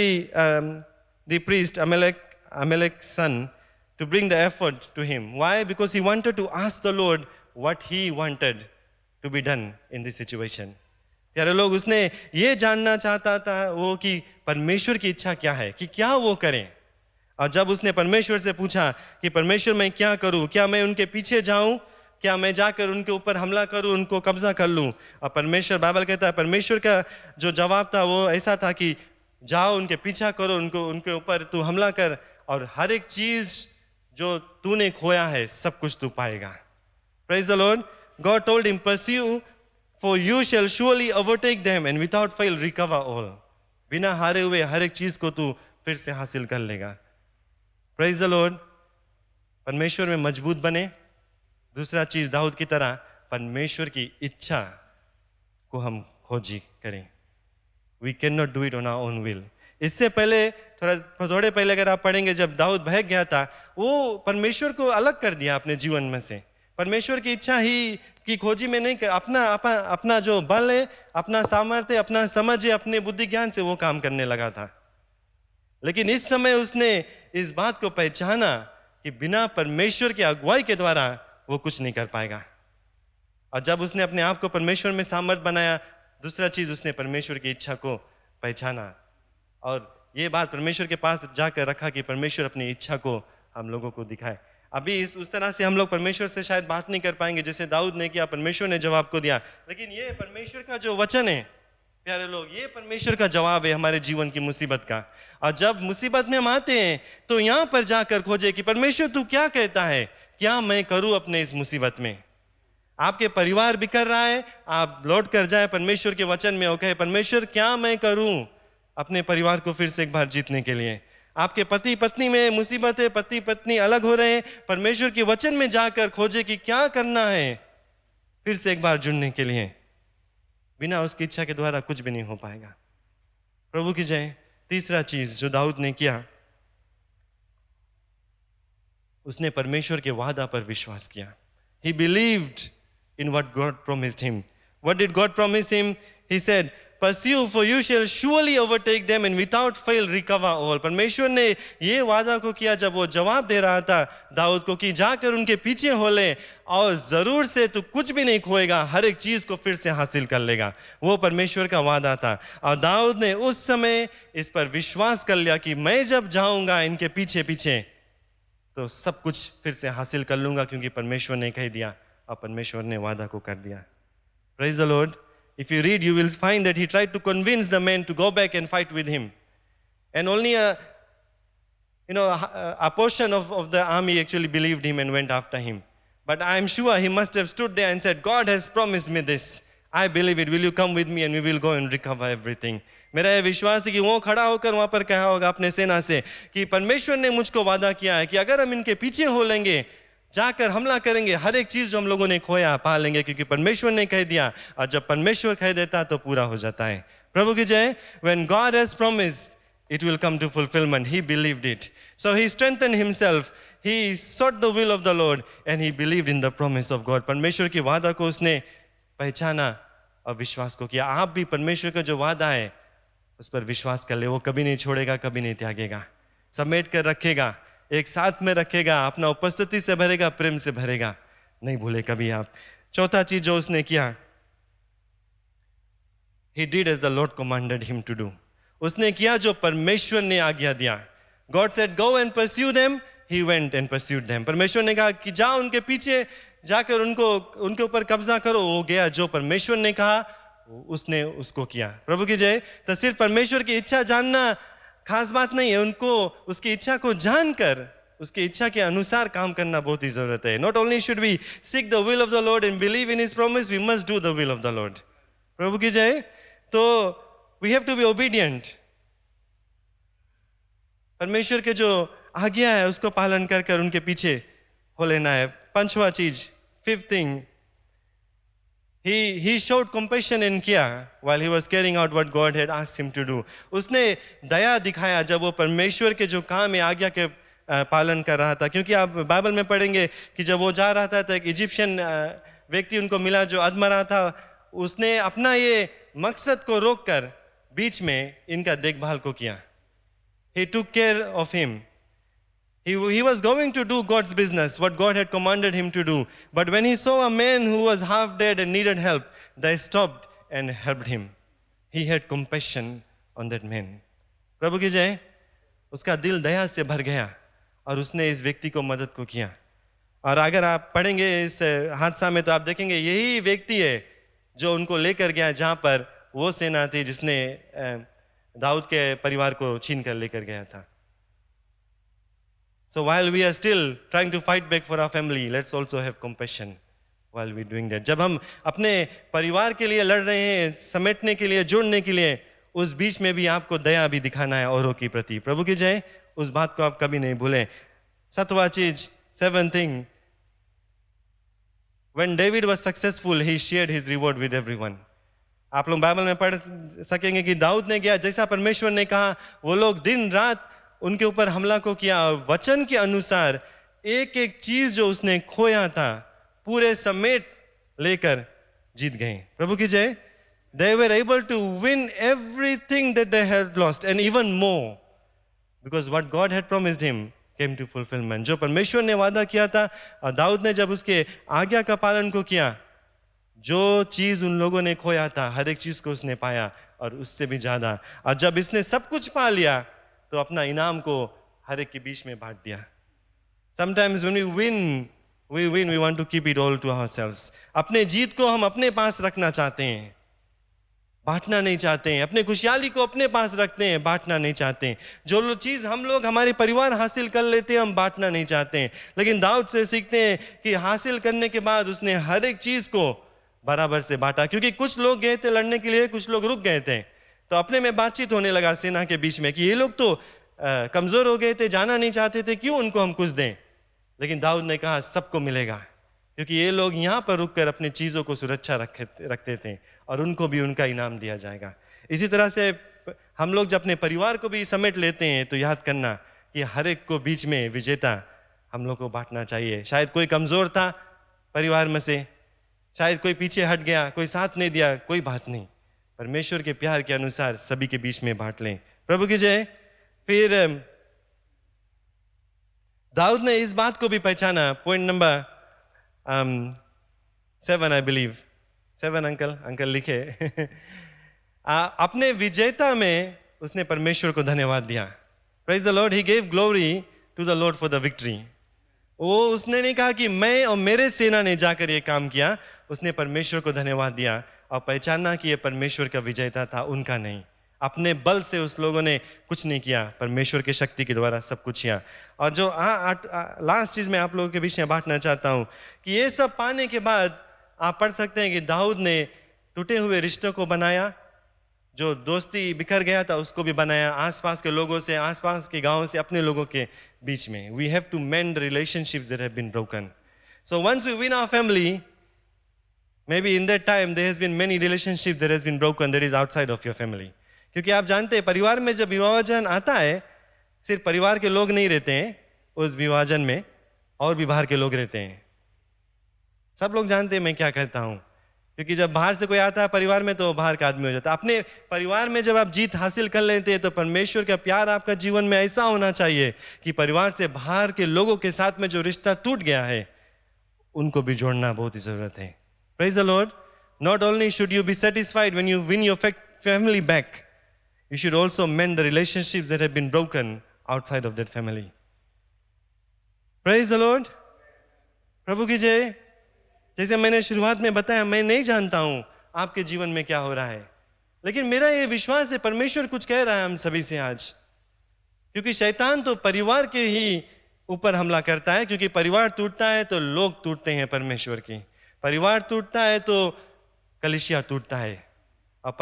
the priest Amalek's son to bring the effort to him. Why? Because he wanted to ask the Lord what he wanted to be done in this situation. प्यारे लोग, उसने ये जानना चाहता था वो कि परमेश्वर की इच्छा क्या है, कि क्या वो करें। और जब उसने परमेश्वर से पूछा कि परमेश्वर मैं क्या करूं, क्या मैं उनके पीछे जाऊं, क्या मैं जाकर उनके ऊपर हमला करूं, उनको कब्जा कर लूं, और परमेश्वर, बाइबल कहता है परमेश्वर का जो जवाब था वो ऐसा था कि जाओ उनके पीछा करो, उनके ऊपर तू हमला कर, और हर एक चीज जो तूने खोया है सब कुछ तू पाएगा। Praise the Lord. God told him, pursue For you shall surely overtake them and without fail recover all. बिना हारे हुए हर एक चीज को तू फिर से हासिल कर लेगा. Praise the Lord. परमेश्वर में मजबूत बने. दूसरा चीज दाऊद की तरह परमेश्वर की इच्छा को हम खोजी करें. We cannot do it on our own will. इससे पहले थोड़े पहले अगर आप पढ़ेंगे जब दाऊद बहक गया था वो परमेश्वर को अलग कर दिया अपने जीवन में से. परमेश्वर की इच्छा ही की खोजी में नहीं अपना जो बल है, अपना सामर्थ्य, अपना समझ है, अपने बुद्धि ज्ञान से वो काम करने लगा था. लेकिन इस समय उसने इस बात को पहचाना कि बिना परमेश्वर की अगुवाई के द्वारा वो कुछ नहीं कर पाएगा. और जब उसने अपने आप को परमेश्वर में सामर्थ बनाया, दूसरा चीज उसने परमेश्वर की इच्छा को पहचाना और ये बात परमेश्वर के पास जाकर रखा कि परमेश्वर अपनी इच्छा को हम लोगों को दिखाए. अभी उस तरह से हम लोग परमेश्वर से शायद बात नहीं कर पाएंगे जैसे दाऊद ने किया, परमेश्वर ने जवाब को दिया. लेकिन ये परमेश्वर का जो वचन है प्यारे लोग, ये परमेश्वर का जवाब है हमारे जीवन की मुसीबत का. और जब मुसीबत में हम आते हैं तो यहाँ पर जाकर खोजे कि परमेश्वर तू क्या कहता है, क्या मैं करूं अपने इस मुसीबत में. आपके परिवार बिखर रहा है, आप लौट कर जाए परमेश्वर के वचन में और कहे परमेश्वर क्या मैं करूं अपने परिवार को फिर से एक बार जीतने के लिए. आपके पति पत्नी में मुसीबत है, पति पत्नी अलग हो रहे हैं, परमेश्वर के वचन में जाकर खोजे कि क्या करना है फिर से एक बार जुड़ने के लिए. बिना उसकी इच्छा के द्वारा कुछ भी नहीं हो पाएगा. प्रभु की जय. तीसरा चीज जो दाऊद ने किया, उसने परमेश्वर के वादा पर विश्वास किया. He believed in what God promised him. What did God promise him? He said, pursue for you shall surely overtake them and without fail recover all. परमेश्वर ने ये वादा को किया जब वो जवाब दे रहा था दाऊद को कि जाकर उनके पीछे हो ले और जरूर से तू कुछ भी नहीं खोएगा, हर एक चीज को फिर से हासिल कर लेगा. वो परमेश्वर का वादा था और दाऊद ने उस समय इस पर विश्वास कर लिया कि मैं जब जाऊंगा इनके पीछे पीछे तो सब कुछ फिर से हासिल कर लूंगा क्योंकि परमेश्वर ने कह दिया और परमेश्वर ने वादा को कर दिया. Praise the Lord. If you read, you will find that he tried to convince the men to go back and fight with him. And only a portion of the army actually believed him and went after him. But I am sure he must have stood there and said, God has promised me this. I believe it. Will you come with me and we will go and recover everything. मेरा यह विश्वास है कि वो खड़ा होकर वहां पर कहा होगा अपने सेना से कि परमेश्वर ने मुझको वादा किया है कि अगर हम इनके पीछे हो लेंगे, जाकर हमला करेंगे, हर एक चीज जो हम लोगों ने खोया पा लेंगे क्योंकि परमेश्वर ने कह दिया. और जब परमेश्वर कह देता तो पूरा हो जाता है. प्रभु की जय. When God has promised, it will come to fulfillment. He believed it. So he strengthened himself. He sought the will of the Lord and he believed in the promise of God. परमेश्वर की वादा को उसने पहचाना और विश्वास को किया. आप भी परमेश्वर का जो वादा है उस पर विश्वास कर ले. वो कभी नहीं छोड़ेगा, कभी नहीं त्यागेगा, समेट कर रखेगा, एक साथ में रखेगा, अपना उपस्थिति से भरेगा, प्रेम से भरेगा, नहीं भूले कभी आप. चौथा चीज जो उसने किया, he did as the Lord commanded him to do. उसने किया जो परमेश्वर ने आज्ञा दिया. God said go and pursue them. He went and pursued them. परमेश्वर ने कहा कि जाओ उनके पीछे जाकर उनके ऊपर कब्जा करो. वो गया, जो परमेश्वर ने कहा उसने उसको किया. प्रभु की जय. तो सिर्फ परमेश्वर की इच्छा जानना खास बात नहीं है, उनको उसकी इच्छा को जानकर उसकी इच्छा के अनुसार काम करना बहुत ही जरूरत है. Not only should we seek the will of the Lord and believe in His promise, we must do the will of the Lord. प्रभु की जय. तो we have to be obedient. परमेश्वर के जो आज्ञा है उसको पालन कर कर उनके पीछे हो लेना है. पांचवा चीज, fifth thing, He showed compassion in Kia while he was carrying out what God had asked him to do. उसने दया दिखाया जब वो परमेश्वर के जो काम है आज्ञा के पालन कर रहा था. क्योंकि आप बाइबल में पढ़ेंगे कि जब वो जा रहा था तो एक इजिप्शियन व्यक्ति उनको मिला जो अधमरा रहा था. उसने अपना ये मकसद को रोककर बीच में इनका देखभाल को किया. He took care of him. He was going to do God's business, what God had commanded him to do. But when he saw a man who was half dead and needed help, they stopped and helped him. He had compassion on that man. प्रभु की जय. उसका दिल दया से भर गया और उसने इस व्यक्ति को मदद को किया. और अगर आप पढ़ेंगे इस हादसा में तो आप देखेंगे यही व्यक्ति है जो उनको लेकर गया जहां पर वो सेना थी जिसने दाऊद के परिवार को छीन कर लेकर गया था. So while we are still trying to fight back for our family, let's also have compassion while we doing that. जब हम अपने परिवार के लिए लड़ रहे हैं, समेटने के लिए, जोड़ने के लिए, उस बीच में भी आपको दया भी दिखाना है औरों की प्रति. प्रभु की जय. उस बात को आप कभी नहीं भूलें. 7वां चीज, 7th thing, when David was successful, he shared his reward with everyone. आप लोग बाइबल में पढ़ सकेंगे कि दाऊद ने किया जैसा परमेश्वर ने कहा. वो लोग दिन रात उनके ऊपर हमला को किया. वचन के अनुसार एक एक चीज जो उसने खोया था पूरे समेट लेकर जीत गए. प्रभु की जय. They were able to win everything that they had lost and even more, because what God had promised him came to fulfillment. जो परमेश्वर ने वादा किया था और दाऊद ने जब उसके आज्ञा का पालन को किया, जो चीज उन लोगों ने खोया था हर एक चीज को उसने पाया और उससे भी ज्यादा. और जब इसने सब कुछ पा लिया तो अपना इनाम को हर एक के बीच में बांट दिया. Sometimes when we want to keep it all to ourselves. अपने जीत को हम अपने पास रखना चाहते हैं, बांटना नहीं चाहते हैं. अपने खुशहाली को अपने पास रखते हैं, बांटना नहीं चाहते हैं. जो चीज हम लोग हमारे परिवार हासिल कर लेते हैं हम बांटना नहीं चाहते हैं. लेकिन दाऊद से सीखते हैं कि हासिल करने के बाद उसने हर एक चीज को बराबर से बांटा. क्योंकि कुछ लोग गए थे लड़ने के लिए, कुछ लोग रुक गए थे. तो अपने में बातचीत होने लगा सेना के बीच में कि ये लोग तो कमजोर हो गए थे, जाना नहीं चाहते थे, क्यों उनको हम कुछ दें. लेकिन दाऊद ने कहा सबको मिलेगा, क्योंकि ये लोग यहाँ पर रुककर अपनी चीजों को सुरक्षा रखते थे और उनको भी उनका इनाम दिया जाएगा. इसी तरह से हम लोग जब अपने परिवार को भी समेट लेते हैं तो याद करना कि हर एक को बीच में विजेता हम लोग को बांटना चाहिए. शायद कोई कमजोर था परिवार में से, शायद कोई पीछे हट गया, कोई साथ नहीं दिया, कोई बात नहीं, परमेश्वर के प्यार के अनुसार सभी के बीच में बांट लें. प्रभु की जय. फिर दाऊद ने इस बात को भी पहचाना. Point number 7 I believe. 7 अंकल लिखे. अपने विजेता में उसने परमेश्वर को धन्यवाद दिया. Praise the Lord. He gave glory to the Lord for the victory. वो उसने नहीं कहा कि मैं और मेरे सेना ने जाकर ये काम किया. उसने परमेश्वर को धन्यवाद दिया और पहचाना कि ये परमेश्वर का विजेता था, उनका नहीं. अपने बल से उस लोगों ने कुछ नहीं किया, परमेश्वर की शक्ति के द्वारा सब कुछ किया. और जो लास्ट चीज मैं आप लोगों के बीच में बांटना चाहता हूं कि ये सब पाने के बाद आप पढ़ सकते हैं कि दाऊद ने टूटे हुए रिश्तों को बनाया, जो दोस्ती बिखर गया था उसको भी बनाया, आसपास के लोगों से, आसपास के गांवों से, अपने लोगों के बीच में. We have to mend relationships that have been broken. So once we win our family, maybe in that time there has been many relationships that has been broken that is outside of your family. क्योंकि आप जानते हैं परिवार में जब विभाजन आता है, सिर्फ परिवार के लोग नहीं रहते हैं उस विभाजन में, और भी बाहर के लोग रहते हैं. सब लोग जानते हैं मैं क्या कहता हूं, क्योंकि जब बाहर से कोई आता है परिवार में तो बाहर का आदमी हो जाता है. अपने परिवार में जब आप जीत हासिल कर लेते हैं तो परमेश्वर का प्यार आपका जीवन में ऐसा होना चाहिए कि परिवार से बाहर के लोगों के साथ में जो रिश्ता टूट गया है उनको भी जोड़ना बहुत ही जरूरत है. Praise the Lord. Not only should you be satisfied when you win your family back, you should also mend the relationships that have been broken outside of that family. Praise the Lord. प्रभु की जय. जैसे मैंने शुरुआत में बताया, मैं नहीं जानता हूं आपके जीवन में क्या हो रहा है, लेकिन मेरा ये विश्वास है परमेश्वर कुछ कह रहा है हम सभी से आज. क्योंकि शैतान तो परिवार के ही ऊपर हमला करता है, क्योंकि परिवार टूटता है तो लोग टूटते हैं परमेश्वर की. परिवार टूटता है तो कलीसिया टूटता है, और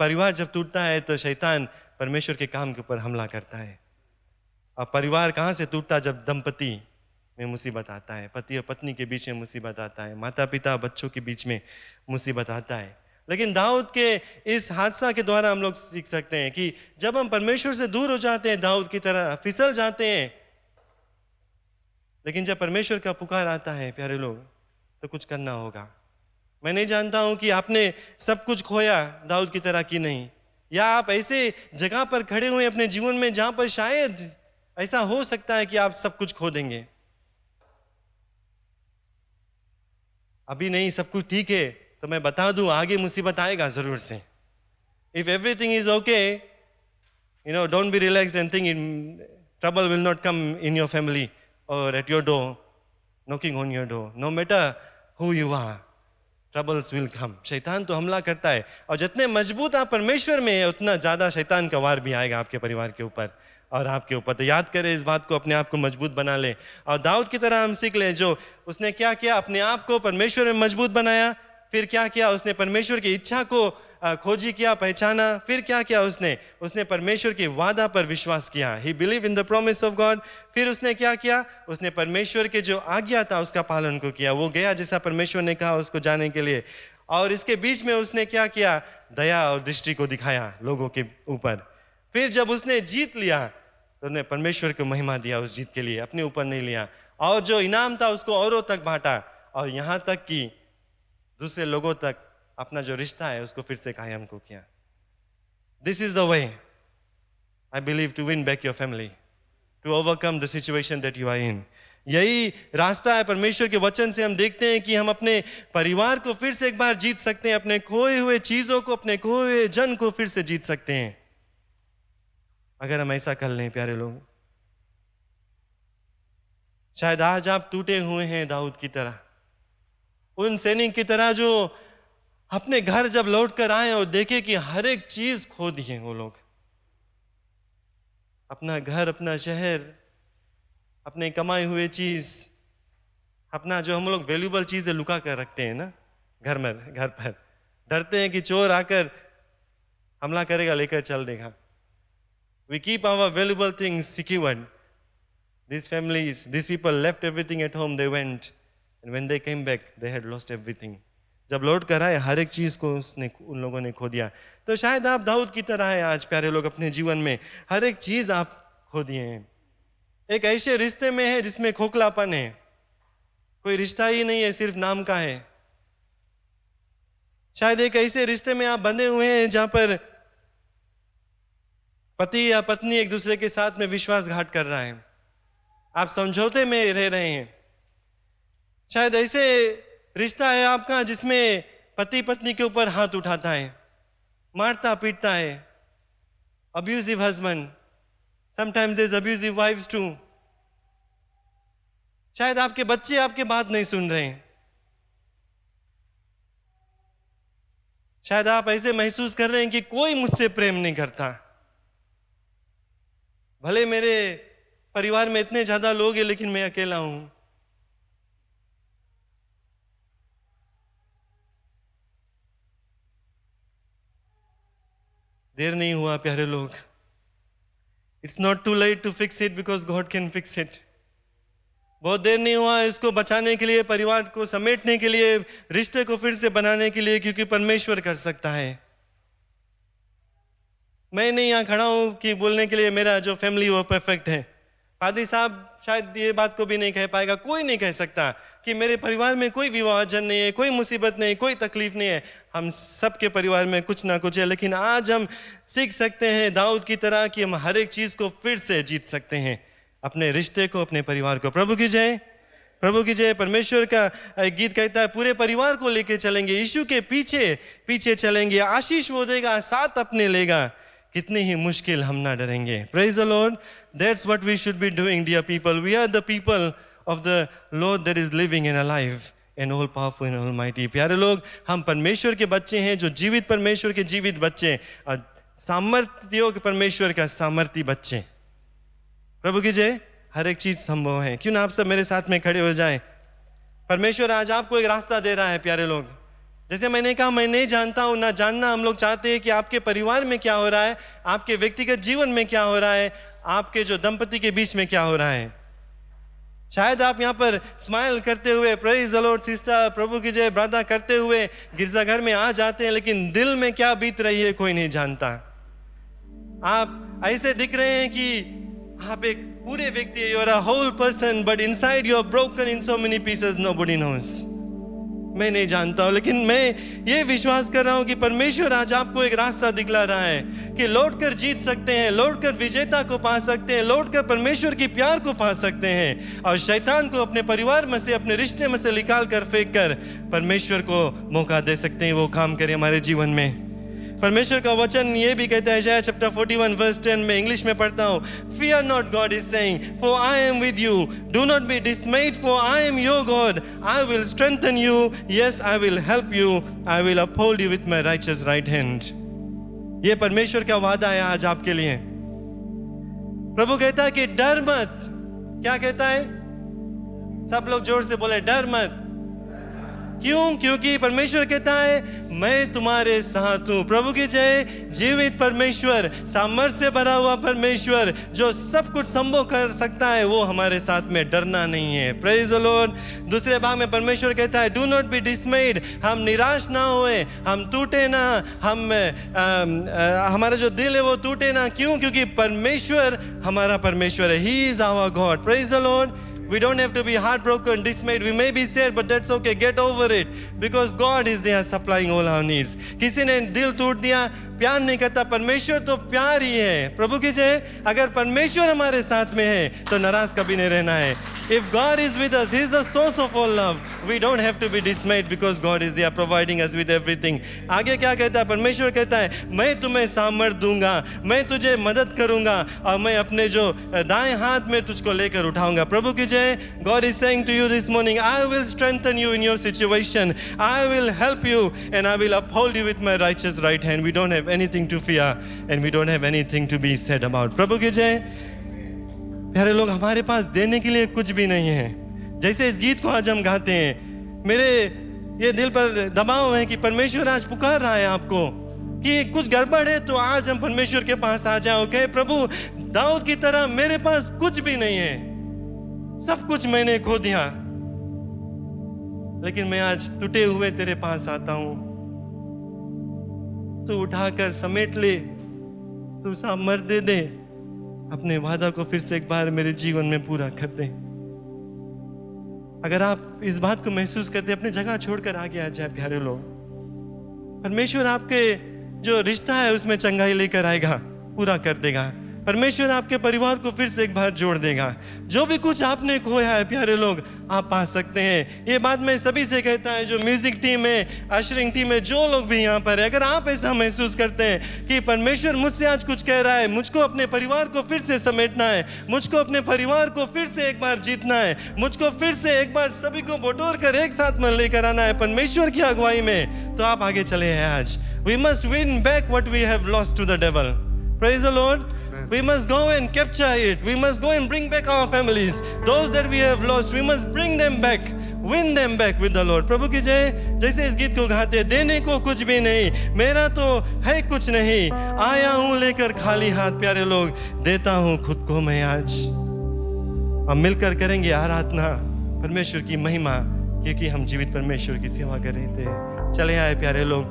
परिवार जब टूटता है तो शैतान परमेश्वर के काम के ऊपर हमला करता है. और परिवार कहाँ से टूटता? जब दंपति में मुसीबत आता है, पति और पत्नी के बीच में मुसीबत आता है, माता पिता बच्चों के बीच में मुसीबत आता है. लेकिन दाऊद के इस हादसा के द्वारा हम लोग सीख सकते हैं कि जब हम परमेश्वर से दूर हो जाते हैं, दाऊद की तरह फिसल जाते हैं, लेकिन जब परमेश्वर का पुकार आता है प्यारे लोग, तो कुछ करना होगा. मैं नहीं जानता हूं कि आपने सब कुछ खोया दाऊद की तरह कि नहीं, या आप ऐसे जगह पर खड़े हुए अपने जीवन में जहां पर शायद ऐसा हो सकता है कि आप सब कुछ खो देंगे. अभी नहीं, सब कुछ ठीक है, तो मैं बता दूं आगे मुसीबत आएगा जरूर से. If everything is okay, you know, don't be relaxed and think trouble will not come in your family और at your door, knocking on your door. No matter who you are, troubles will come. शैतान तो हमला करता है, और जितने मजबूत आप परमेश्वर में है उतना ज्यादा शैतान का वार भी आएगा आपके परिवार के ऊपर. और आपके ऊपर। तो याद करें इस बात को, अपने आप को मजबूत बना लें। और दाऊद की तरह हम सीख लें, जो उसने क्या किया, अपने आप को परमेश्वर में मजबूत बनाया। फिर क्या किया, उसने परमेश्वर की इच्छा को खोजी किया, पहचाना। फिर क्या किया, उसने परमेश्वर के वादा पर विश्वास किया। ही believe in the promise of God. फिर उसने क्या किया, उसने परमेश्वर के जो आज्ञा था उसका पालन को किया। वो गया जैसा परमेश्वर ने कहा उसको जाने के लिए। और इसके बीच में उसने क्या किया, दया और दृष्टि को दिखाया लोगों के ऊपर। फिर जब उसने जीत लिया तो उसने परमेश्वर को महिमा दिया उस जीत के लिए, अपने ऊपर नहीं लिया। और जो इनाम था उसको औरों तक बांटा, और यहाँ तक कि दूसरे लोगों तक अपना जो रिश्ता है उसको फिर से कायम को किया। This is the way I believe to win back your family, to overcome the situation that you are in. यही रास्ता है। परमेश्वर के वचन से हम देखते हैं कि हम अपने परिवार को फिर से एक बार जीत सकते हैं, अपने खोए हुए चीजों को, अपने खोए हुए जन को फिर से जीत सकते हैं, अगर हम ऐसा कर लें। प्यारे लोग, शायद आज आप टूटे हुए हैं दाऊद की तरह, उन सैनिक की तरह जो अपने घर जब लौट कर आए और देखे कि हर एक चीज खो दिए वो लोग, अपना घर, अपना शहर, अपने कमाए हुए चीज, अपना जो हम लोग वैल्यूबल चीजें लुका कर रखते हैं ना घर में, घर पर डरते हैं कि चोर आकर हमला करेगा, लेकर चल देगा। We keep our valuable things secured. These families, these people left everything at home, they went, and when they came back, they had lost everything. जब लौट कर आए हर एक चीज को उन लोगों ने खो दिया। तो शायद आप दाऊद की तरह है आज, प्यारे लोग, अपने जीवन में हर एक चीज आप खो दिए हैं। एक ऐसे रिश्ते में है जिसमें खोखलापन है, कोई रिश्ता ही नहीं है, सिर्फ नाम का है। शायद एक ऐसे रिश्ते में आप बंधे हुए हैं जहां पर पति या पत्नी एक दूसरे के साथ में विश्वासघात कर रहा है, आप समझौते में रह रहे हैं। शायद ऐसे रिश्ता है आपका जिसमें पति पत्नी के ऊपर हाथ उठाता है, मारता पीटता है, abusive husband, sometimes there is abusive wifes too. शायद आपके बच्चे आपके बात नहीं सुन रहे हैं। शायद आप ऐसे महसूस कर रहे हैं कि कोई मुझसे प्रेम नहीं करता। भले मेरे परिवार में इतने ज्यादा लोग हैं लेकिन मैं अकेला हूं। देर नहीं हुआ प्यारे लोग। It's not too late to fix it because God can fix it. बहुत देर नहीं हुआ इसको बचाने के लिए, परिवार को समेटने के लिए, रिश्ते को फिर से बनाने के लिए, क्योंकि परमेश्वर कर सकता है। मैं नहीं यहाँ खड़ा हूं कि बोलने के लिए मेरा जो फैमिली वो परफेक्ट है। पादी साहब शायद ये बात को भी नहीं कह पाएगा, कोई नहीं कह सकता कि मेरे परिवार में कोई विभाजन नहीं है, कोई मुसीबत नहीं, कोई तकलीफ नहीं है। हम सबके परिवार में कुछ ना कुछ है, लेकिन आज हम सीख सकते हैं दाऊद की तरह कि हम हर एक चीज को फिर से जीत सकते हैं, अपने रिश्ते को, अपने परिवार को। प्रभु की जय, प्रभु की जय। परमेश्वर का गीत कहता है पूरे परिवार को लेके चलेंगे, यीशु के पीछे पीछे चलेंगे, आशीष वो देगा, साथ अपने लेगा, कितनी ही मुश्किल हम ना डरेंगे। Praise the Lord. That's what we should be doing, dear people. We are the people of the Lord that is living and alive and all powerful and almighty. प्यारे लोग, हम परमेश्वर के बच्चे हैं, जो जीवित परमेश्वर के जीवित बच्चे, और सामर्थ्यों के परमेश्वर का सामर्थ्य बच्चे। प्रभु की जय। हर एक चीज संभव है। क्यों ना आप सब मेरे साथ में खड़े हो जाएं। परमेश्वर आज आपको एक रास्ता दे रहा है प्यारे लोग। जैसे मैंने कहा, मैं नहीं जानता हूं, ना जानना हम लोग चाहते हैं कि आपके परिवार में क्या हो रहा है, आपके व्यक्तिगत जीवन में क्या हो रहा है, आपके जो दंपति के बीच में क्या हो रहा है। शायद आप यहाँ पर स्माइल करते हुए, प्रेज द लॉर्ड सिस्टर, प्रभु की जय ब्रदर करते हुए गिरजाघर में आ जाते हैं, लेकिन दिल में क्या बीत रही है कोई नहीं जानता। आप ऐसे दिख रहे हैं कि आप एक पूरे व्यक्ति, you are a whole person, but inside you are broken in so many pieces, nobody knows. मैं नहीं जानता हूं, लेकिन मैं ये विश्वास कर रहा हूं कि परमेश्वर आज आपको एक रास्ता दिखला रहा है कि लौटकर जीत सकते हैं, लौटकर विजेता को पा सकते हैं, लौटकर परमेश्वर की प्यार को पा सकते हैं, और शैतान को अपने परिवार में से, अपने रिश्ते में से निकाल कर, फेंक कर परमेश्वर को मौका दे सकते हैं वो काम करे हमारे जीवन में। परमेश्वर का वचन ये भी कहता है, इशाया चैप्टर 41 वर्स 10 में इंग्लिश में पढ़ता हूँ, Fear not, God is saying, for I am with you. Do not be dismayed, for I am your God. I will strengthen you. Yes, I will help you. I will uphold you with my righteous right hand. ये परमेश्वर का वादा है आज आपके लिए। प्रभु कहता है कि डर मत। क्या कहता है? सब लोग जोर से बोले, डर मत। क्यों? क्योंकि परमेश्वर कहता है मैं तुम्हारे साथ हूं। प्रभु की जय। जीवित परमेश्वर, सामर्थ्य से भरा हुआ परमेश्वर जो सब कुछ संभव कर सकता है, वो हमारे साथ में, डरना नहीं है। Praise the Lord. दूसरे भाग में परमेश्वर कहता है डू नॉट बी डिसमेड। हम निराश ना होए, हम टूटे ना, हमारा जो दिल है वो टूटे ना। क्यों? क्योंकि परमेश्वर हमारा परमेश्वर है। He is our God. Praise the Lord. We don't have to be heartbroken, dismayed. We may be sad, but that's okay. Get over it, because God is there supplying all our needs. किसी ने दिल टूट दिया, प्यार नहीं करता, परमेश्वर तो प्यार ही है। प्रभु की जय। अगर परमेश्वर हमारे साथ में है तो नाराज कभी नहीं रहना है। If God is with us, He is the source of all love. We don't have to be dismayed because God is there providing us with everything. आगे क्या कहता है? परमेश्वर कहता है मैं तुम्हें सामर्थ दूंगा, मैं तुझे मदद करूंगा और मैं अपने जो दाएं हाथ में तुझको लेकर उठाऊंगा। प्रभु की जय। God is saying to you this morning, I will strengthen you in your situation. I will help you and I will uphold you with my righteous right hand. We don't have anything to fear and we don't have anything to be sad about. प्रभु की जय। प्यारे लोग, हमारे पास देने के लिए कुछ भी नहीं है। जैसे इस गीत को आज हम गाते हैं, मेरे ये दिल पर दबाव है कि परमेश्वर आज पुकार रहा है आपको कि कुछ गड़बड़ है तो आज हम परमेश्वर के पास आ जाओ। कहे प्रभु दाऊद की तरह मेरे पास कुछ भी नहीं है, सब कुछ मैंने खो दिया, लेकिन मैं आज टूटे हुए तेरे पास आता हूं। तू उठाकर समेट ले, तू सामर्थ दे दे, अपने वादा को फिर से एक बार मेरे जीवन में पूरा कर दे। अगर आप इस बात को महसूस करते, अपनी जगह छोड़कर आगे आ जाए। प्यारे लोग, परमेश्वर आपके जो रिश्ता है उसमें चंगाई लेकर आएगा, पूरा कर देगा। परमेश्वर आपके परिवार को फिर से एक बार जोड़ देगा। जो भी कुछ आपने खोया है प्यारे लोग, आप पा सकते हैं। ये बात मैं सभी से कहता है, जो म्यूजिक टीम है, अशरिंग टीम है, जो लोग भी यहाँ पर है, अगर आप ऐसा महसूस करते हैं कि परमेश्वर मुझसे आज कुछ कह रहा है, मुझको अपने परिवार को फिर से समेटना है, मुझको अपने परिवार को फिर से एक बार जीतना है, मुझको फिर से एक बार सभी को बटोर कर एक साथ में लेकर आना है परमेश्वर की अगुवाई में, तो आप आगे चले हैं आज। We must win back what we have lost to the devil. Praise the Lord. We must go and capture it. We must go and bring back our families. Those that we have lost, we must bring them back. Win them back with the Lord. प्रभु की जय। जैसे इस गीत को गाते, देने को कुछ भी नहीं, मेरा तो है कुछ नहीं, आया हूँ लेकर खाली हाथ। प्यारे लोग, देता हूँ खुद को मैं आज। हम मिलकर करेंगे आराधना, परमेश्वर की महिमा, क्योंकि हम जीवित परमेश्वर की सेवा कर रहे थे। चले आए प्यारे लोग,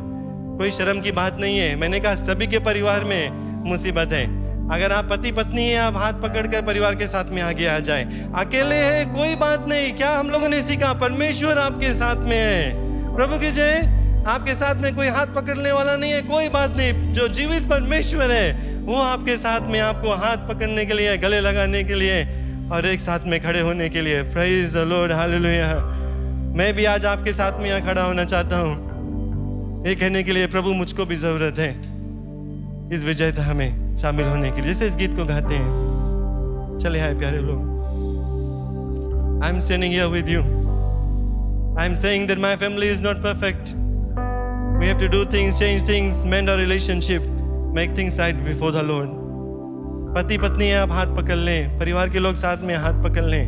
कोई शर्म की बात नहीं है। मैंने कहा सभी के परिवार में मुसीबत है। अगर आप पति पत्नी हैं, आप हाथ पकड़कर परिवार के साथ में आगे आ जाएं। अकेले हैं, कोई बात नहीं। क्या हम लोगों ने सीखा? परमेश्वर आपके साथ में है। प्रभु की जय। आपके साथ में कोई हाथ पकड़ने वाला नहीं है, कोई बात नहीं। जो जीवित परमेश्वर है वो आपके साथ में, आपको हाथ पकड़ने के लिए, गले लगाने के लिए और एक साथ में खड़े होने के लिए। Praise the Lord, hallelujah. मैं भी आज आपके साथ में यहाँ खड़ा होना चाहता हूँ, ये कहने के लिए प्रभु मुझको भी जरूरत है इस विजयता में शामिल होने के लिए। जैसे इस गीत को गाते हैं, चले आए प्यारे लोग। I am standing here with you. I am saying that my family is not perfect. We have to do things, change things, mend our relationship, make things right before the Lord. पति पत्नी है, आप हाथ पकड़ लें, परिवार के लोग साथ में हाथ पकड़ लें।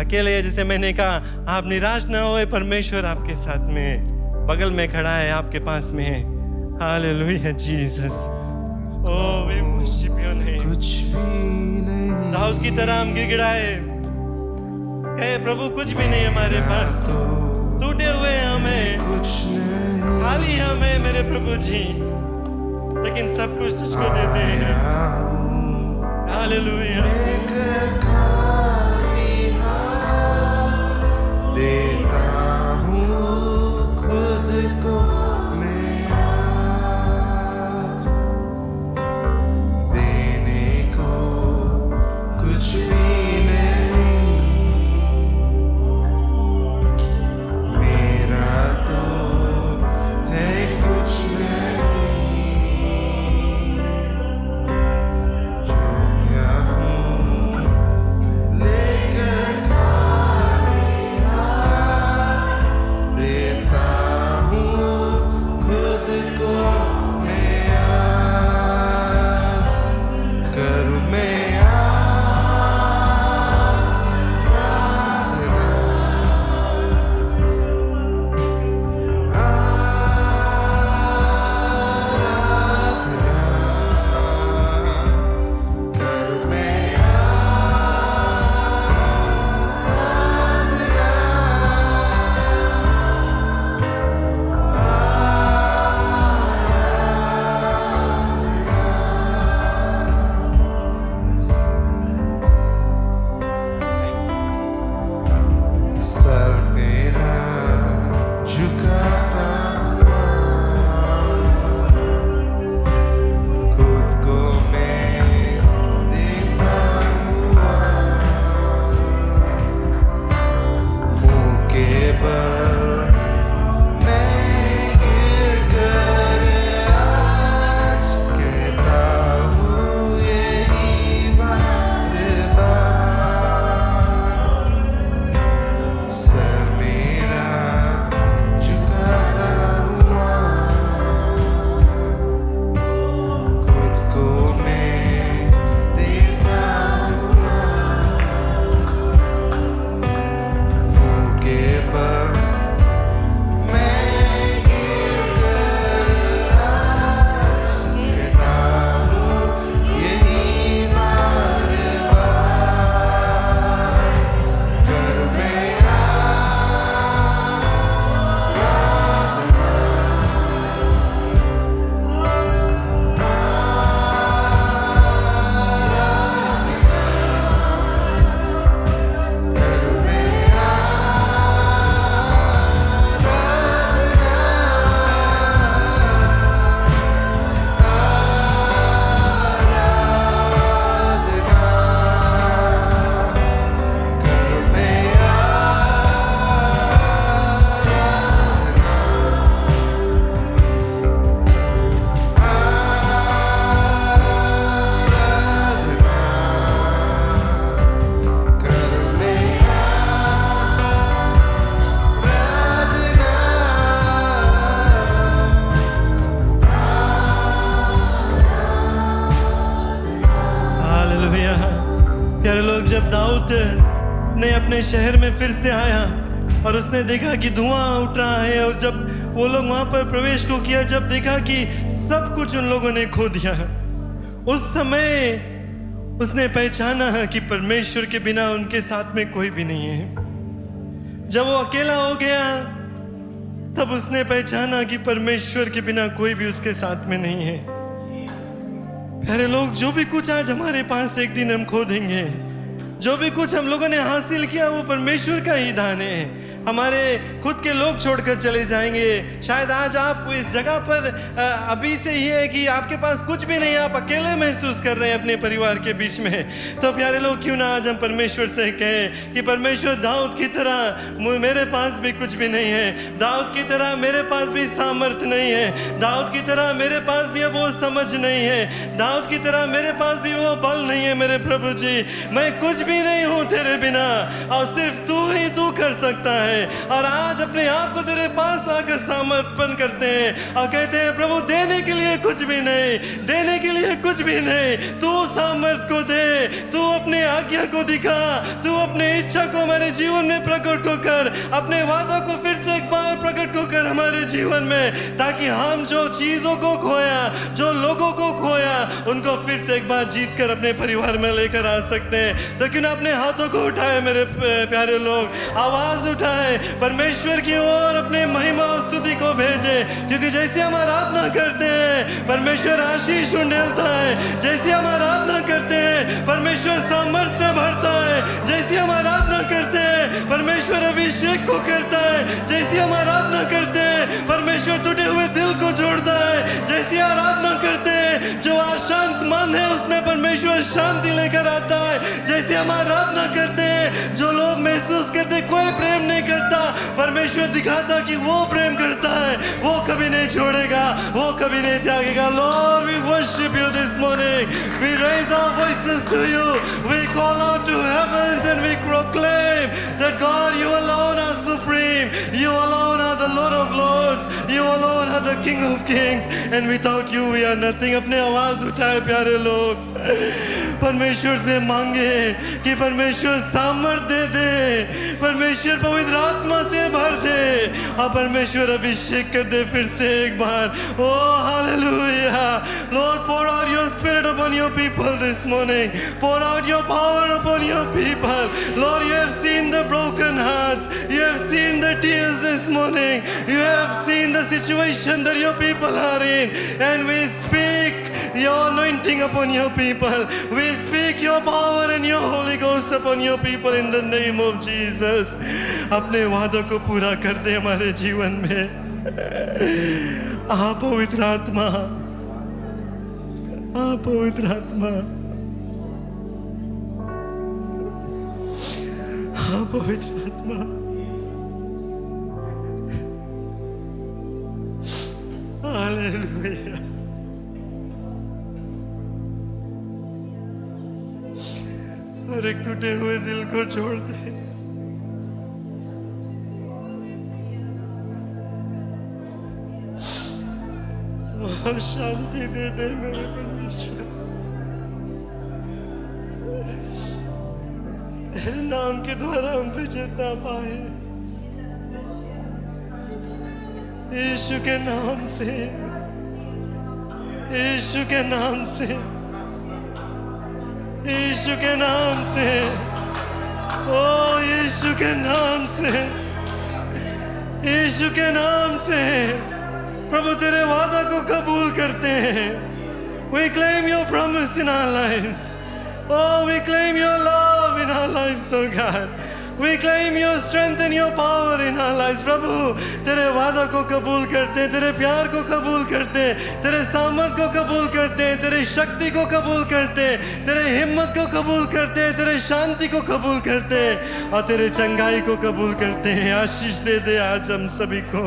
अकेले जैसे मैंने कहा, आप निराश ना होए, परमेश्वर आपके साथ में है, बगल में खड़ा है, आपके पास में है। Hallelujah Jesus. Oh, we worship your name.
कुछ भी नहीं,
दाऊद की तरह हम गिड़गिड़ाए, कहे प्रभु कुछ भी नहीं हमारे पास, टूटे हुए हमें,
कुछ नहीं,
खाली हमें मेरे प्रभु जी, लेकिन सब कुछ तुझको देते हैं। हालेलुया।
लेकर खाली हाथ देता हूँ खुद को मैं आज। देने को कुछ भी नहीं, मेरा तो है कुछ नहीं, जो मैं हूँ
दाऊद ने अपने शहर में फिर से आया और उसने देखा कि धुआं उठ रहा है, और जब वो लोग वहां पर प्रवेश को किया, जब देखा कि सब कुछ उन लोगों ने खो दिया, उस समय उसने पहचाना कि परमेश्वर के बिना उनके साथ में कोई भी नहीं है। जब वो अकेला हो गया तब उसने पहचाना कि परमेश्वर के बिना कोई भी उसके साथ में नहीं है। प्यारे लोग, जो भी कुछ आज हमारे पास एक दिन हम खो देंगे, जो भी कुछ हम लोगों ने हासिल किया वो परमेश्वर का ही दान है। हमारे खुद के लोग छोड़कर चले जाएंगे। शायद आज आप इस जगह पर अभी से ही है कि आपके पास कुछ भी नहीं है, आप अकेले महसूस कर रहे हैं अपने परिवार के बीच में। तो प्यारे लोग, क्यों ना आज हम परमेश्वर से कहें कि परमेश्वर, दाऊद की तरह मेरे पास भी कुछ भी नहीं है, दाऊद की तरह मेरे पास भी सामर्थ्य नहीं है, दाऊद की तरह मेरे पास भी वो समझ नहीं है, दाऊद की तरह मेरे पास भी वो बल नहीं है। मेरे प्रभु जी, मैं कुछ भी नहीं हूँ तेरे बिना, और सिर्फ तू ही तू कर सकता है। और आज अपने आप को तेरे पास लाकर समर्पण करते हैं और कहते हैं, प्रभु देने के लिए कुछ भी नहीं, देने के लिए कुछ भी नहीं, तू सामर्थ को दे, तू अपने आज्ञा को दिखा, तू अपने इच्छा को हमारे जीवन में प्रकट को कर, अपने वादों को फिर से एक बार प्रकट को कर हमारे जीवन में, ताकि हम जो चीजों को खोया, जो लोगों को खोया, उनको फिर से एक बार जीत कर अपने परिवार में लेकर आ सकते हैं। तो क्यों ना अपने हाथों को उठाए मेरे प्यारे लोग, आवाज उठाए, परमेश्वर की ओर अपने महिमा और स्तुति को भेजे, क्योंकि जैसे हम आराधना करते हैं परमेश्वर आशीष उंडेलता है, जैसे हम आराधना करते हैं परमेश्वर सामर्थ्य से भरता है, जैसे हम आराधना करते हैं परमेश्वर अभिषेक को करता है, जैसे हम आराधना करते हैं परमेश्वर टूटे हुए दिल को जोड़ता है, जैसे आराधना करते हैं जो अशांत मन है उसमें परमेश्वर शांति लेकर आता है, जैसे हम आराधना करते हैं जो लोग महसूस करते कोई प्रेम नहीं करता, परमेश्वर दिखाता कि वो प्रेम करता है, वो कभी नहीं छोड़ेगा, वो कभी नहीं त्यागेगा। Lord, we worship you this morning. We raise our voices to you. We call out to heavens and we proclaim that God, you alone are supreme. You alone are the Lord of Lords. You alone are the King of Kings. And without you we are nothing. अपने आवाज उठाए प्यारे लोग, परमेश्वर से मांगे कि परमेश्वर सामर्थ्य दे दे, परमेश्वर पवित्र आत्मा से भर दे, और परमेश्वर अभिषेक कर दे फिर से एक बार। ओ hallelujah. Lord, pour out your spirit upon your people this morning. Pour out your power upon your people. Lord, you have seen the broken hearts. You have seen the tears this morning. You have seen the situation that your people are in. And we speak your anointing upon your people. We speak your power and your Holy Ghost upon your people in the name of Jesus. अपने वादों को पूरा कर दे हमारे जीवन में। आप पवित्र आत्मा, आप पवित्र आत्मा, आप पवित्र आत्मा, हालेलुया। और एक टूटे हुए दिल को छोड़ दे, और शांति दे दे मेरे परमेश्वर। तेरे नाम के द्वारा हम विजेता पाए, यीशु के नाम से, यीशु के नाम से, यीशु के नाम से, ओ यीशु के नाम से, यीशु के नाम से। प्रभु तेरे वादा को कबूल करते हैं। We claim your promise in our lives. Oh, we claim your love in our lives, oh God. We claim your strength and your power in our lives. प्रभु तेरे वादा को कबूल करते हैं, तेरे प्यार को कबूल करते हैं, तेरे सामर्थ को कबूल करते हैं, तेरे शक्ति को कबूल करते हैं, तेरे हिम्मत को कबूल करते हैं, तेरे शांति को कबूल करते हैं, और तेरे चंगाई को कबूल करते हैं। आशीष दे दे आज हम सभी को।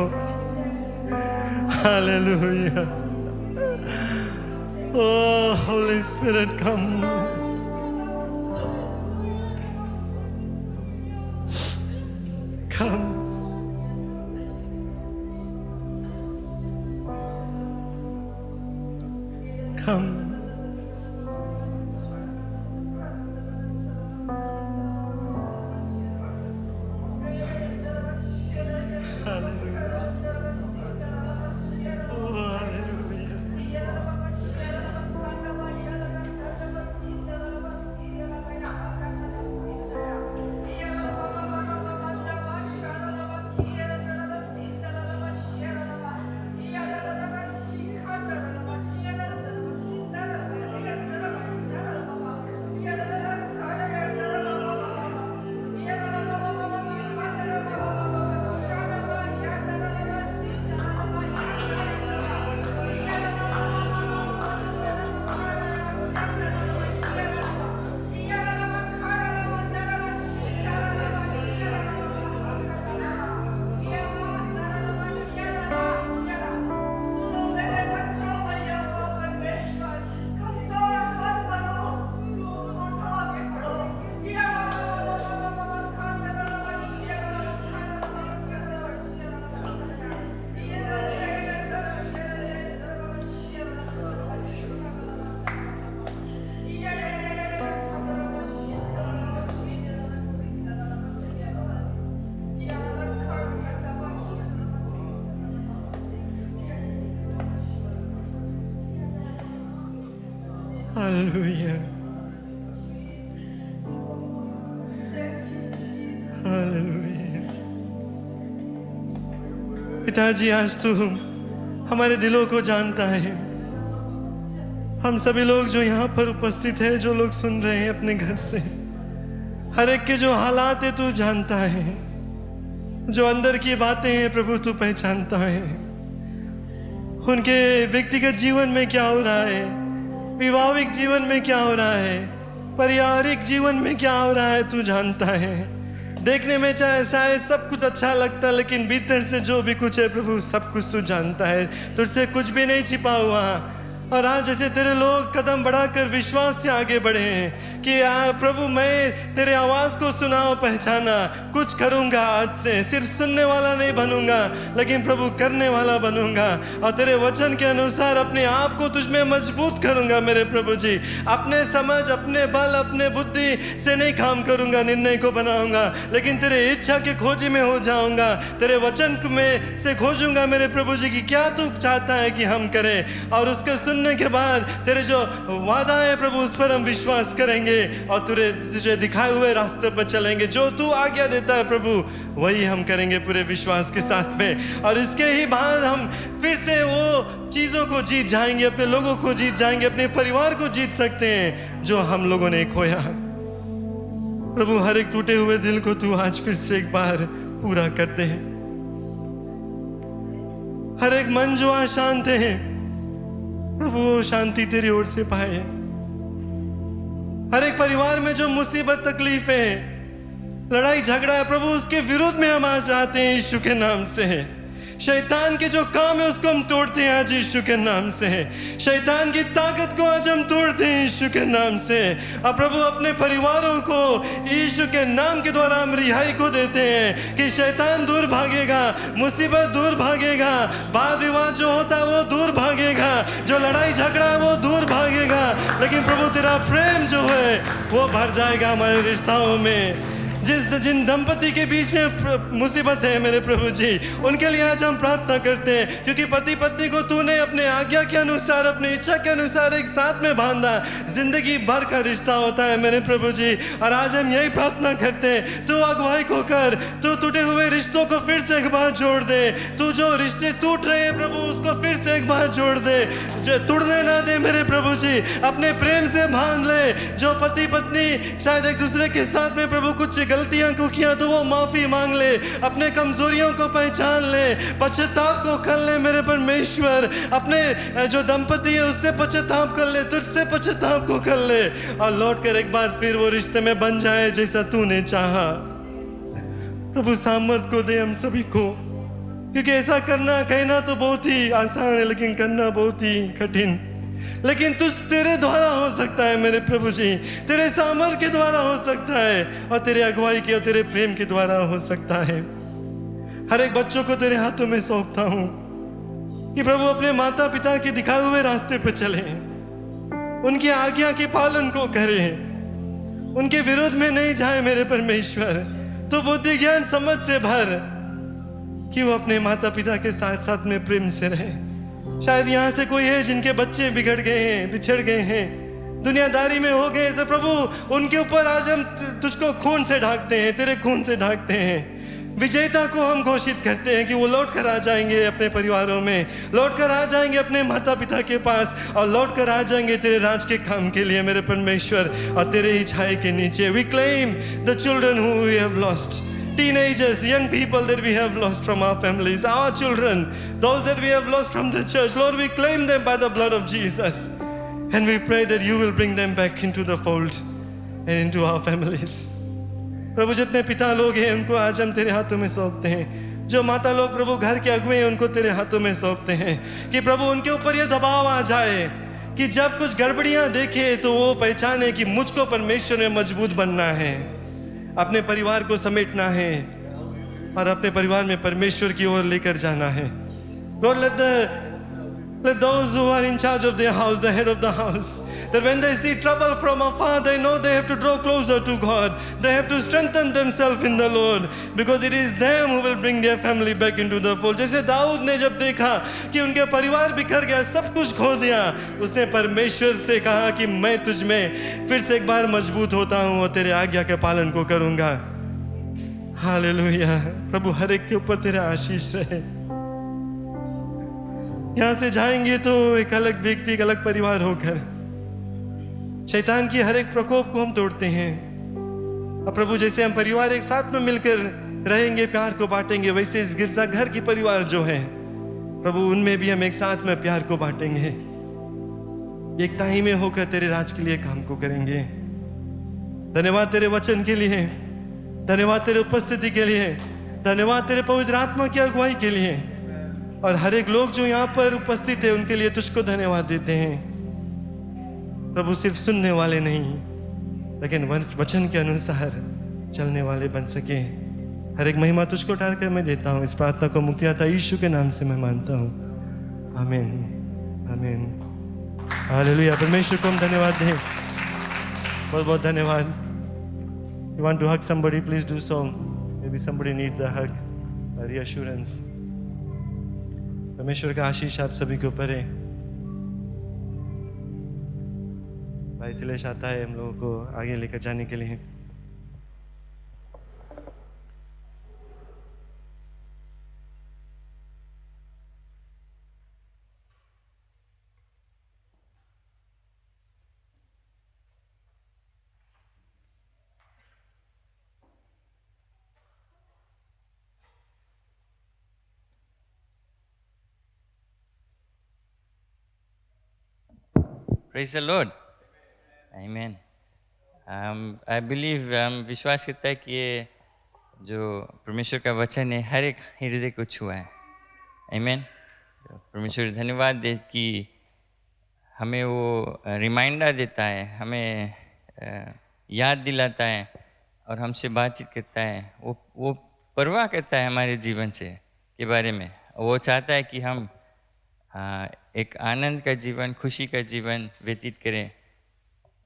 Hallelujah. Oh, Holy Spirit, come. Come. Come. Hallelujah, hallelujah. पिताजी, आज तू हमारे दिलों को जानता है। हम सभी लोग जो यहाँ पर उपस्थित हैं, जो लोग सुन रहे हैं अपने घर से, हर एक के जो हालात है तू जानता है, जो अंदर की बातें हैं प्रभु तू पहचानता है। उनके व्यक्तिगत जीवन में क्या हो रहा है, वैवाहिक जीवन में क्या हो रहा है, पारिवारिक जीवन में क्या हो रहा है, तू जानता है। देखने में चाहे शायद सब कुछ अच्छा लगता है, लेकिन भीतर से जो भी कुछ है प्रभु सब कुछ तू जानता है। तुझसे कुछ भी नहीं छिपा हुआ। और आज जैसे तेरे लोग कदम बढ़ाकर विश्वास से आगे बढ़े हैं कि प्रभु मैं तेरे आवाज को सुना और पहचाना, कुछ करूंगा आज से, सिर्फ सुनने वाला नहीं बनूंगा लेकिन प्रभु करने वाला बनूंगा, और तेरे वचन के अनुसार अपने आप को तुझमें मजबूत करूंगा मेरे प्रभु जी। अपने समझ, अपने बल, अपने बुद्धि से नहीं काम करूंगा, निर्णय को बनाऊंगा, लेकिन तेरे इच्छा के खोजी में हो जाऊंगा, तेरे वचन में से खोजूंगा मेरे प्रभु जी की क्या तू चाहता है कि हम करें, और उसको सुनने के बाद तेरे जो वादा है प्रभु उस पर हम विश्वास करेंगे और तुझे दिखाए हुए रास्ते पर चलेंगे। जो तू आज्ञा देता है प्रभु वही हम करेंगे पूरे विश्वास के साथ में, और इसके ही बाद हम फिर से वो चीजों को जीत जाएंगे, अपने लोगों को जीत जाएंगे, अपने परिवार को जीत सकते हैं जो हम लोगों ने खोया। प्रभु हर एक टूटे हुए दिल को तू आज फिर से एक बार पूरा करते हैं। हर एक मन जो अशांत है प्रभु वो शांति तेरी ओर से पाए। हर एक परिवार में जो मुसीबत तकलीफ है, लड़ाई झगड़ा है प्रभु, उसके विरुद्ध में हम आज आते हैं यीशु के नाम से। शैतान के जो काम है उसको हम तोड़ते हैं आज यीशु के नाम से। शैतान की ताकत को आज हम तोड़ते हैं यीशु के नाम से। और प्रभु अपने परिवारों को यीशु के नाम के द्वारा हम रिहाई को देते हैं कि शैतान दूर भागेगा, मुसीबत दूर भागेगा, वाद विवाद जो होता है वो दूर भागेगा, जो लड़ाई झगड़ा है वो दूर भागेगा, लेकिन प्रभु तेरा प्रेम जो है वो भर जाएगा हमारे रिश्तों में। जिन दंपति के बीच में मुसीबत है मेरे प्रभु जी, उनके लिए आज हम प्रार्थना करते हैं, क्योंकि पति पत्नी को तूने अपने आज्ञा के अनुसार, अपनी इच्छा के अनुसार एक साथ में बांधा। जिंदगी भर का रिश्ता होता है मेरे प्रभु जी, और आज हम यही प्रार्थना करते हैं, तू अगुवाई को कर, तू टूटे हुए रिश्तों को फिर से एक बार जोड़ दे, तू जो रिश्ते टूट रहे हैं प्रभु उसको फिर से एक बार जोड़ दे, जो तोड़ने ना दे मेरे प्रभु जी, अपने प्रेम से बांध ले। जो पति पत्नी शायद एक दूसरे के साथ में प्रभु कुछ गलतियां को किया तो वो माफी मांग ले, अपने कमजोरियों को पहचान ले, पश्चाताप को कर ले मेरे परमेश्वर। अपने जो दंपति है उससे पश्चाताप कर ले, तुझसे पश्चाताप को कर ले, और लौट कर एक बार फिर वो रिश्ते में बन जाए जैसा तूने चाहा। प्रभु सामर्थ को दे हम सभी को, क्योंकि ऐसा करना, कहना तो बहुत ही आसान है लेकिन करना बहुत ही कठिन, लेकिन तुझ तेरे द्वारा हो सकता है मेरे प्रभु जी, तेरे सामर्थ के द्वारा हो सकता है, और तेरे अगुवाई के और तेरे प्रेम के द्वारा हो सकता है। हर एक बच्चों को तेरे हाथों में सौंपता हूं कि प्रभु अपने माता पिता के दिखाए हुए रास्ते पर चले, उनकी आज्ञा के पालन को करें, उनके विरोध में नहीं जाए मेरे परमेश्वर। तो बुद्धि ज्ञान समझ से भर कि वो अपने माता पिता के साथ साथ में प्रेम से रहे। शायद यहाँ से कोई है जिनके बच्चे बिगड़ गए हैं, बिछड़ गए हैं, दुनियादारी में हो गए, तो प्रभु उनके ऊपर आज हम तुझको खून से ढाकते हैं, तेरे खून से ढाकते हैं। विजेता को हम घोषित करते हैं कि वो लौट कर आ जाएंगे अपने परिवारों में, लौट कर आ जाएंगे अपने माता पिता के पास, और लौट कर आ जाएंगे तेरे राज के काम के लिए मेरे परमेश्वर, और तेरे ही छाए के नीचे। We claim the children who we have lost, teenagers, young people that we have lost from our families, our children, those that we have lost from the church. Lord, we claim them by the blood of Jesus, and we pray that you will bring them back into the fold and into our families. प्रभु जितने पिता लोग हैं उनको आज हम तेरे हाथों में सौंपते हैं, जो माता लोग प्रभु घर के अगुए हैं उनको तेरे हाथों में सौंपते हैं, कि प्रभु उनके ऊपर ये दबाव आ जाए कि जब कुछ गड़बड़ियां देखे तो वो पहचाने कि मुझको परमेश्वर में मजबूत बनना है, अपने परिवार को समेटना है और अपने परिवार में परमेश्वर की ओर लेकर जाना है। Lord, let those who are in charge of their house, the head of the house, that when they see trouble from afar, they know they have to draw closer to God. They have to strengthen themselves in the Lord, because it is them who will bring their family back into the fold. जैसे दाऊद ने जब देखा कि उनके परिवार बिखर गया, सब कुछ खो दिया, उसने परमेश्वर से कहा कि मैं तुझ में फिर से एक बार मजबूत होता हूँ और तेरे आज्ञा के पालन को करूँगा। हालेलुया। प्रभु हर एक के ऊपर तेरा आशीष रहे। यहाँ से जाएंगे तो एक अलग व्यक्ति, एक अलग परिवार होकर शैतान की हर एक प्रकोप को हम तोड़ते हैं। और प्रभु जैसे हम परिवार एक साथ में मिलकर रहेंगे, प्यार को बांटेंगे, वैसे इस गिरजा घर की परिवार जो है प्रभु, उनमें भी हम एक साथ में प्यार को बांटेंगे, एकता ही में होकर तेरे राज के लिए काम को करेंगे। धन्यवाद तेरे वचन के लिए, धन्यवाद तेरे उपस्थिति के लिए, धन्यवाद तेरे पवित्र आत्मा की अगुवाई के लिए, और हर एक लोग जो यहाँ पर उपस्थित है उनके लिए तुझको धन्यवाद देते हैं। प्रभु सिर्फ सुनने वाले नहीं, लेकिन वचन के अनुसार चलने वाले बन सके। हर एक महिमा तुझको टाल कर मैं देता हूँ। इस प्रार्थना को मुक्तिदाता यीशु के नाम से मैं मानता हूँ। आमीन, आमीन, हालेलुया। परमेश्वर को हम धन्यवाद दें, बहुत बहुत धन्यवाद। You want to hug somebody, please do so. Maybe somebody needs a hug, a reassurance. परमेश्वर का आशीष आप सभी के ऊपर है। भाई सिलेश आता है हम लोगों को आगे लेकर जाने के लिए।
Praise the Lord. Amen. I believe विश्वास करता है कि ये जो परमेश्वर का वचन है हर एक हृदय को छुआ है। Amen. परमेश्वर धन्यवाद दे कि हमें वो रिमाइंडर देता है, हमें याद दिलाता है और हमसे बातचीत करता है। वो परवाह करता है हमारे जीवन से के बारे में। वो चाहता है कि हम एक आनंद का जीवन, खुशी का जीवन व्यतीत करें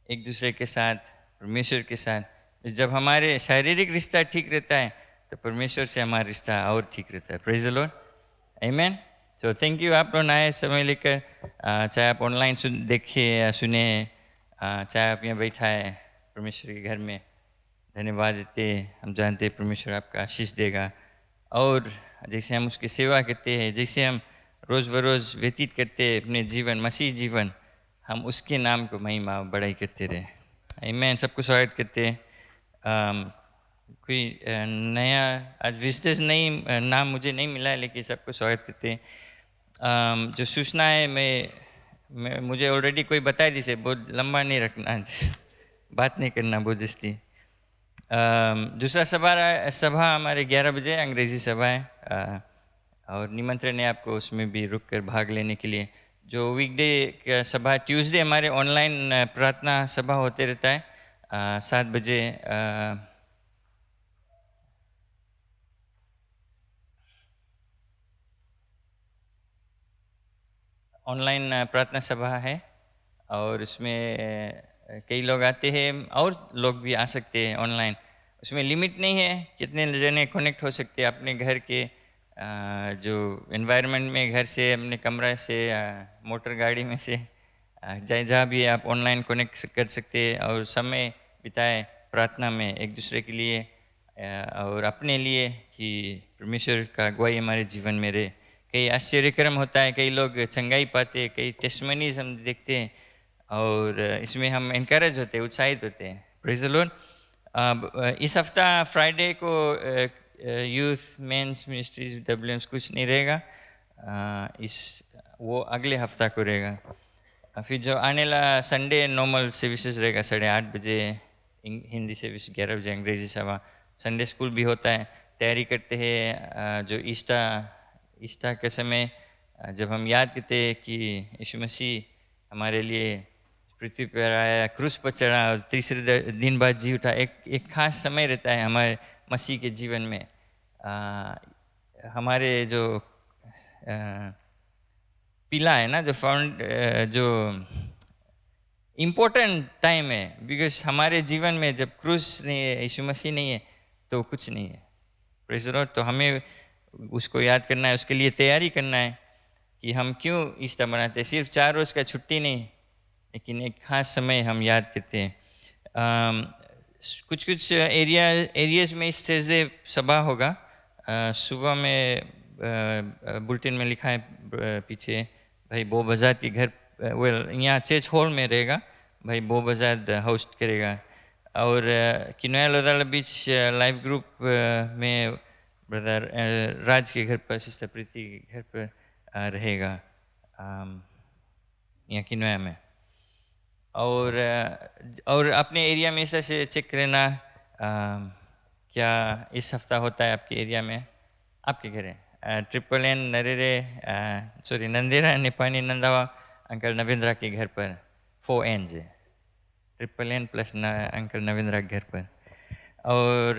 एक दूसरे के साथ, परमेश्वर के साथ। जब हमारे शारीरिक रिश्ता ठीक रहता है तो परमेश्वर से हमारा रिश्ता और ठीक रहता है। प्रेज द लॉर्ड, आमीन। तो थैंक यू, आप लोग आए समय लेकर, चाहे आप ऑनलाइन देखिए या सुने, चाहे आप यहाँ बैठा है परमेश्वर के घर में, धन्यवाद देते। हम जानते हैं परमेश्वर आपका आशीष देगा। और जैसे हम उसकी सेवा करते हैं, जैसे हम रोज़ बरोज़ व्यतीत करते हैं अपने जीवन, मसीह जीवन, हम उसके नाम को महिमा बढ़ाई करते रहे। आमीन। सबको स्वागत करते हैं। कोई नया आज विजिटर्स नहीं, नाम मुझे नहीं मिला है, लेकिन सबको स्वागत करते हैं। जो सूचना है मैं मुझे ऑलरेडी कोई बताया दी से, बहुत लंबा नहीं रखना, बात नहीं करना बहुत जस्ती। दूसरा सभा हमारे 11 बजे अंग्रेज़ी सभा है, और निमंत्रण है आपको उसमें भी रुक कर भाग लेने के लिए। जो वीकडे का सभा, ट्यूसडे हमारे ऑनलाइन प्रार्थना सभा होते रहता है 7 बजे। ऑनलाइन प्रार्थना सभा है और उसमें कई लोग आते हैं और लोग भी आ सकते हैं ऑनलाइन। उसमें लिमिट नहीं है कितने जने कनेक्ट हो सकते हैं अपने घर के जो एनवायरनमेंट में, घर से, अपने कमरा से, मोटर गाड़ी में से, जहाँ भी आप ऑनलाइन कनेक्ट कर सकते हैं और समय बिताए प्रार्थना में एक दूसरे के लिए और अपने लिए, कि परमेश्वर का अगुवाई हमारे जीवन में रहे। कई आश्चर्यक्रम होता है, कई लोग चंगाई पाते हैं, कई टेस्टमनीज हम देखते हैं और इसमें हम इनकरेज होते हैं, उत्साहित होते हैं। Praise the Lord. इस हफ्ता फ्राइडे को यूथ मेंस मिनिस्ट्रीज WMs कुछ नहीं रहेगा, वो अगले हफ्ता को रहेगा। फिर जो आने वाला संडे नॉर्मल सर्विसेज रहेगा 8:30 बजे हिंदी सर्विस, 11 बजे अंग्रेजी सभा। संडे स्कूल भी होता है, तैयारी करते हैं। जो ईस्टर के समय जब हम याद करते हैं कि यीशु मसीह हमारे लिए पृथ्वी पर आया, क्रूस पर चढ़ा और तीसरे दिन बाद जी उठा, एक खास समय रहता है हमारे मसीह के जीवन में। हमारे जो पिला है ना, जो इम्पोर्टेंट टाइम है, बिकॉज हमारे जीवन में जब क्रूस नहीं है, यीशु मसीह नहीं है, तो कुछ नहीं है। Praise the Lord. तो हमें उसको याद करना है, उसके लिए तैयारी करना है कि हम क्यों ईस्टर मनाते हैं। सिर्फ 4 रोज़ का छुट्टी नहीं, लेकिन एक खास समय हम याद करते हैं। कुछ कुछ एरियाज़ में इस तरह से सभा होगा। सुबह में बुलेटिन में लिखा है पीछे, भाई बो बजाद के घर, यहाँ चर्च हॉल में रहेगा, भाई बो बजाद होस्ट करेगा। और किनोया लोदाला बीच लाइव ग्रुप में ब्रदर राज के घर पर, सिस्टर प्रीति के घर पर रहेगा यहाँ किनोया में। और अपने एरिया में ऐसे चेक करना क्या इस हफ्ता होता है आपके एरिया में, आपके घर है। NNN नरेरे सॉरी नंदेरा नेपानी नंदावा अंकल नवेंद्रा के घर पर 4 N's है, NNN प्लस अंकल नवेंद्रा के घर पर। और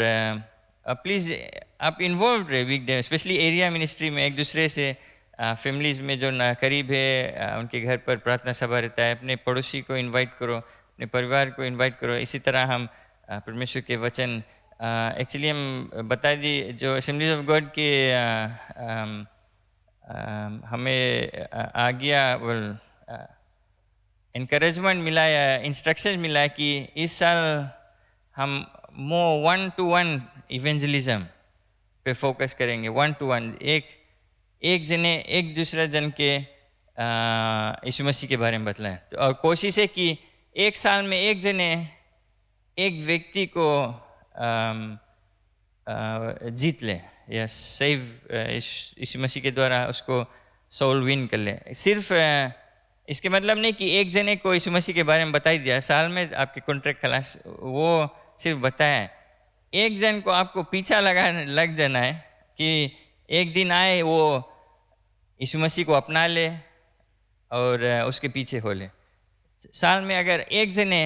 प्लीज़ आप इन्वॉल्व रहे वीकडे, स्पेशली एरिया मिनिस्ट्री में। एक दूसरे से फैमिलीज़ में जो करीब है उनके घर पर प्रार्थना सभा रहता है। अपने पड़ोसी को इनवाइट करो, अपने परिवार को इनवाइट करो। इसी तरह हम परमेश्वर के वचन एक्चुअली हम बता दी जो असेंबलीज ऑफ गॉड के हमें आज्ञा इनकरेजमेंट मिला या इंस्ट्रक्शन मिला कि इस साल हम मोर 1-to-1 इवेंजलिज्म पे फोकस करेंगे। 1-to-1, एक जने एक दूसरा जन के यीशु मसीह के बारे में बतलाएं। तो और कोशिश है कि एक साल में एक जने एक व्यक्ति को जीत ले या सेव, यीशु मसीह के द्वारा उसको सोल विन कर ले। सिर्फ इसके मतलब नहीं कि एक जने को यीशु मसीह के बारे में बता ही दिया, साल में आपके कॉन्ट्रैक्ट खलास, वो सिर्फ बताया। एक जन को आपको पीछा लग जाना है कि एक दिन आए वो यीशु मसीह को अपना ले और उसके पीछे हो ले। साल में अगर एक जने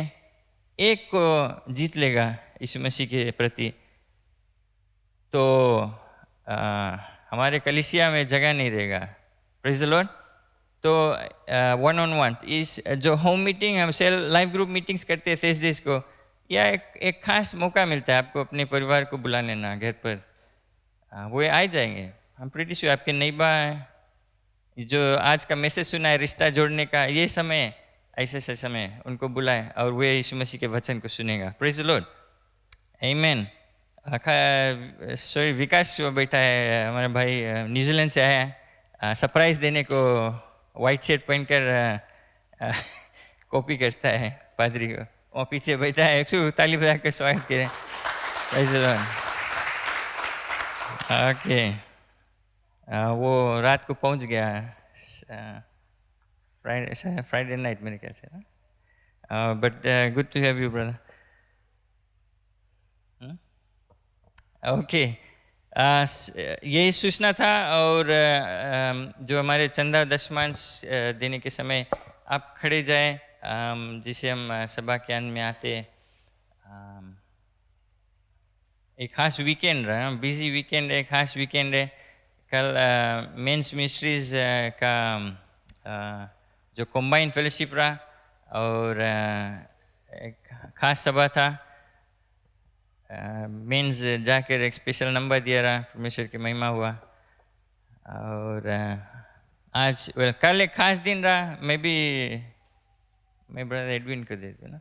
एक को जीत लेगा यीशु मसीह के प्रति, तो हमारे कलीसिया में जगह नहीं रहेगा। Praise the Lord. तो 1-on-1 इस जो होम मीटिंग, हम सेल लाइव ग्रुप मीटिंग्स करते हैं थर्सडेज को, या एक खास मौका मिलता है आपको अपने परिवार को बुला लेना घर पर। वो आ जाएंगे। हम प्रीटी श्योर आपके नैबा जो आज का मैसेज सुना है रिश्ता जोड़ने का, ये समय ऐसे समय उनको बुलाए और वे यीशु मसीह के वचन को सुनेगा। Praise the Lord. आमीन। सॉरी विकास जो बैठा है हमारा भाई न्यूजीलैंड से आया है, सरप्राइज देने को वाइट शर्ट पहनकर कॉपी करता है पादरी को। वो पीछे बैठा है, एक ताली बजा कर स्वागत करें। Praise the Lord. ओके, वो रात को पहुंच गया, फ्राइडे नाइट मेरे ख्याल से। But good to have you brother. Okay, यही सूचना था। और जो हमारे चंदा दशमांश देने के समय आप खड़े जाए, जिसे हम सभा के अंत में आते। एक खास वीकेंड रहा, बिजी वीकेंड है, खास वीकेंड है। कल मेंस मिनिस्ट्रीज का जो कॉम्बाइन फेलोशिप रहा और एक खास सभा था। मेंस जाकर एक स्पेशल नंबर दिया रहा, परमेश्वर की महिमा हुआ। और आज कल एक खास दिन रहा। मैं ब्रदर एडविन को दे दूँ ना,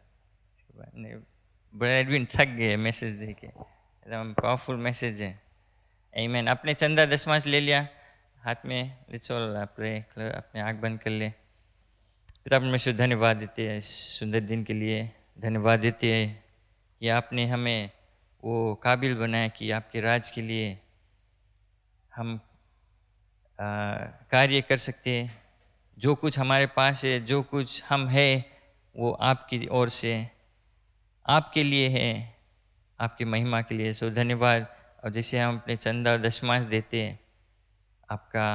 ब्रदर एडविन थक गए मैसेज दे के, एकदम पावरफुल मैसेज है। आमीन। अपने चंदा दशमांश ले लिया हाथ में, लेट्स ऑल प्रे, अपने आँख बंद कर ले। पिता परमेश्वर धन्यवाद देते हैं इस सुंदर दिन के लिए, धन्यवाद देते हैं कि आपने हमें वो काबिल बनाया कि आपके राज के लिए हम कार्य कर सकते हैं। जो कुछ हमारे पास है, जो कुछ हम है, वो आपकी ओर से आपके लिए है, आपकी महिमा के लिए। सो धन्यवाद। और जैसे हम अपने चंदा और दशमांश देते हैं, आपका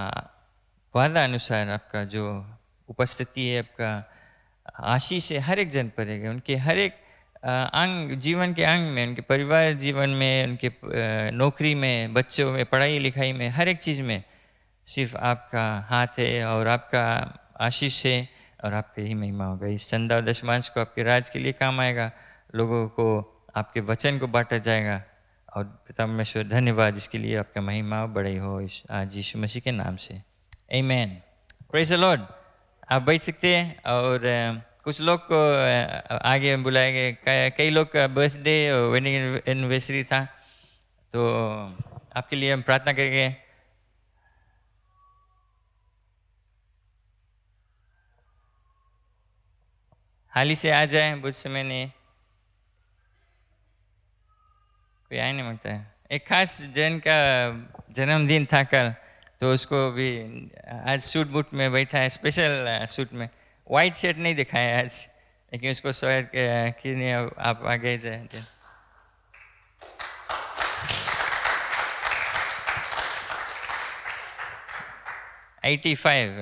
वादा अनुसार आपका जो उपस्थिति है, आपका आशीष है हर एक जन पर रहेगा, उनके हर एक अंग, जीवन के अंग में, उनके परिवार जीवन में, उनके नौकरी में, बच्चों में, पढ़ाई लिखाई में, हर एक चीज़ में सिर्फ आपका हाथ है और आपका आशीष है, और आपकी ही महिमा होगा। इस चंदा और दशमांश को आपके राज के लिए काम आएगा, लोगों को आपके वचन को बांटा जाएगा। और पिता परमेश्वर धन्यवाद, इसके लिए आपका महिमा बड़ी हो आज यीशु मसीह के नाम से, आमीन। Praise the Lord. आप बैठ सकते हैं और कुछ लोग को आगे बुलाए गए। कई लोग का बर्थडे और वेडिंग एनिवर्सरी था, तो आपके लिए हम प्रार्थना करेंगे। हाल ही से आ जाए, बहुत समय नहीं, कोई आया नहीं लगता है। एक खास जैन का जन्मदिन था कल, तो उसको भी आज सूट बूट में बैठा है, स्पेशल सूट में। वाइट शर्ट नहीं दिखाया आज, लेकिन उसको स्वागत कि नहीं आप आगे जाए।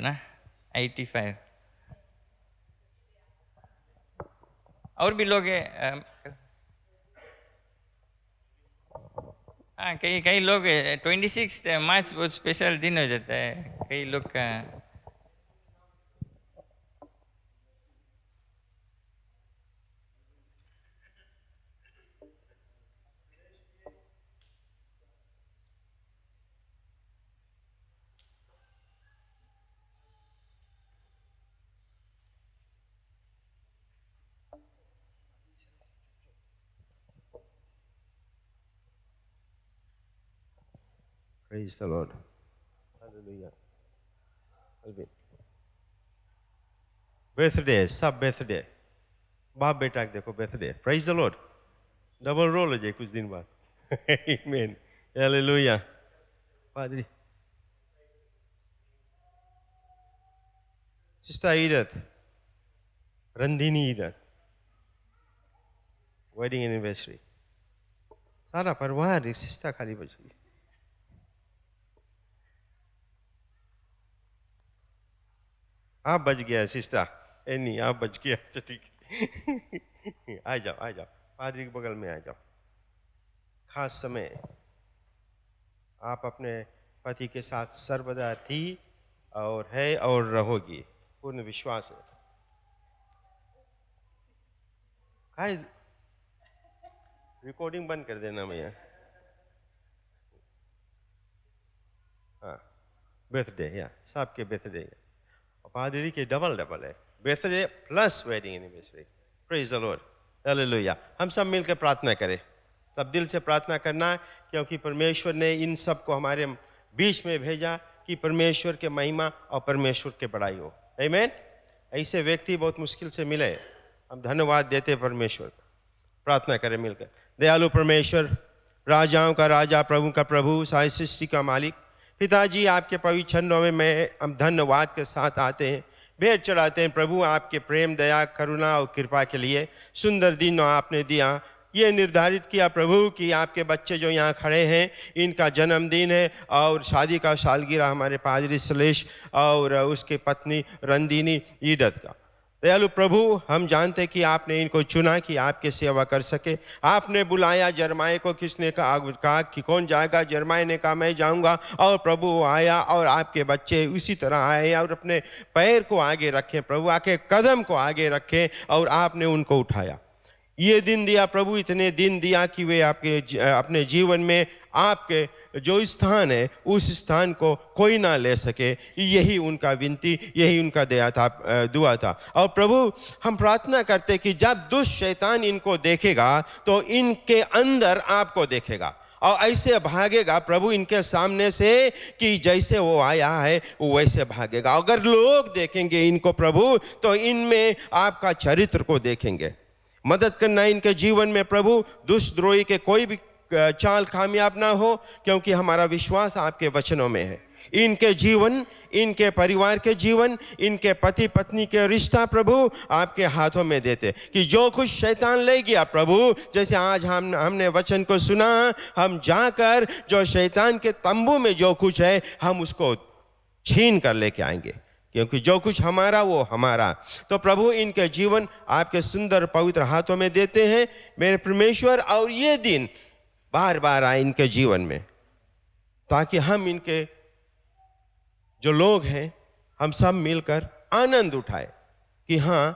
ना 85 और भी लोग हैं। हाँ, कई लोग 26 मार्च बहुत स्पेशल दिन हो जाता है कई लोग का।
Praise the Lord. Hallelujah. Birthday, सब बर्थडे, बाप बेटा के देखो birthday. Praise the Lord. Double role हो जाए कुछ दिन बाद। Amen, hallelujah. पादरी सिस्टर ईदत, रंदीनी ईदत, वेडिंग एनिवर्सरी, सारा परिवार सिस्टर खाली बची। आप बच गया सिस्टर, नहीं आप बच गया, अच्छा ठीक है। आ जाओ पादरी के बगल में आ जाओ। खास समय आप अपने पति के साथ सर्वदा थी और है और रहोगी, पूर्ण विश्वास है। रिकॉर्डिंग बंद कर देना भैया। हाँ, बर्थडे या सबके बर्थडे, पादरी के डबल है, birthday plus wedding anniversary. Praise the Lord, hallelujah. हम सब मिलकर प्रार्थना करें, सब दिल से प्रार्थना करना, क्योंकि परमेश्वर ने इन सब को हमारे बीच में भेजा कि परमेश्वर के महिमा और परमेश्वर के बड़ाई हो। आमीन। ऐसे व्यक्ति बहुत मुश्किल से मिले, हम धन्यवाद देते परमेश्वर को। प्रार्थना करें मिलकर। दयालु परमेश्वर, राजाओं का राजा, प्रभु का प्रभु, सारी सृष्टि का मालिक, पिताजी आपके पवित्र चरणों में हम धन्यवाद के साथ आते हैं, भेंट चढ़ाते हैं प्रभु आपके प्रेम, दया, करुणा और कृपा के लिए। सुंदर दिन आपने दिया, ये निर्धारित किया प्रभु कि आपके बच्चे जो यहाँ खड़े हैं इनका जन्मदिन है और शादी का सालगिरह हमारे पादरी सलेश और उसके पत्नी रंदीनी ईदत का। दयालु प्रभु, हम जानते कि आपने इनको चुना कि आपके सेवा कर सके। आपने बुलाया जरमाए को, किसने कहा कि कौन जाएगा, जरमाए ने कहा मैं जाऊंगा, और प्रभु वो आया और आपके बच्चे उसी तरह आए और अपने पैर को आगे रखें प्रभु, आके कदम को आगे रखें और आपने उनको उठाया। ये दिन दिया प्रभु, इतने दिन दिया कि वे आपके अपने जीवन में आपके जो स्थान है उस स्थान को कोई ना ले सके। यही उनका विनती, यही उनका दया था, दुआ था। और प्रभु हम प्रार्थना करते कि जब दुष्ट शैतान इनको देखेगा तो इनके अंदर आपको देखेगा और ऐसे भागेगा प्रभु इनके सामने से कि जैसे वो आया है वो वैसे भागेगा। अगर लोग देखेंगे इनको प्रभु तो इनमें आपका चरित्र को देखेंगे। मदद करना इनके जीवन में प्रभु, दुष्टद्रोही के कोई भी चाल कामयाब ना हो, क्योंकि हमारा विश्वास आपके वचनों में है। इनके जीवन, इनके परिवार के जीवन, इनके पति पत्नी के रिश्ता प्रभु आपके हाथों में देते कि जो कुछ शैतान ले गया प्रभु, जैसे आज हमने वचन को सुना, हम जाकर जो शैतान के तंबू में जो कुछ है हम उसको छीन कर लेके आएंगे, क्योंकि जो कुछ हमारा वो हमारा। तो प्रभु इनके जीवन आपके सुंदर पवित्र हाथों में देते हैं मेरे परमेश्वर, और ये दिन बार बार आए इनके जीवन में, ताकि हम इनके जो लोग हैं हम सब मिलकर आनंद उठाए। कि हाँ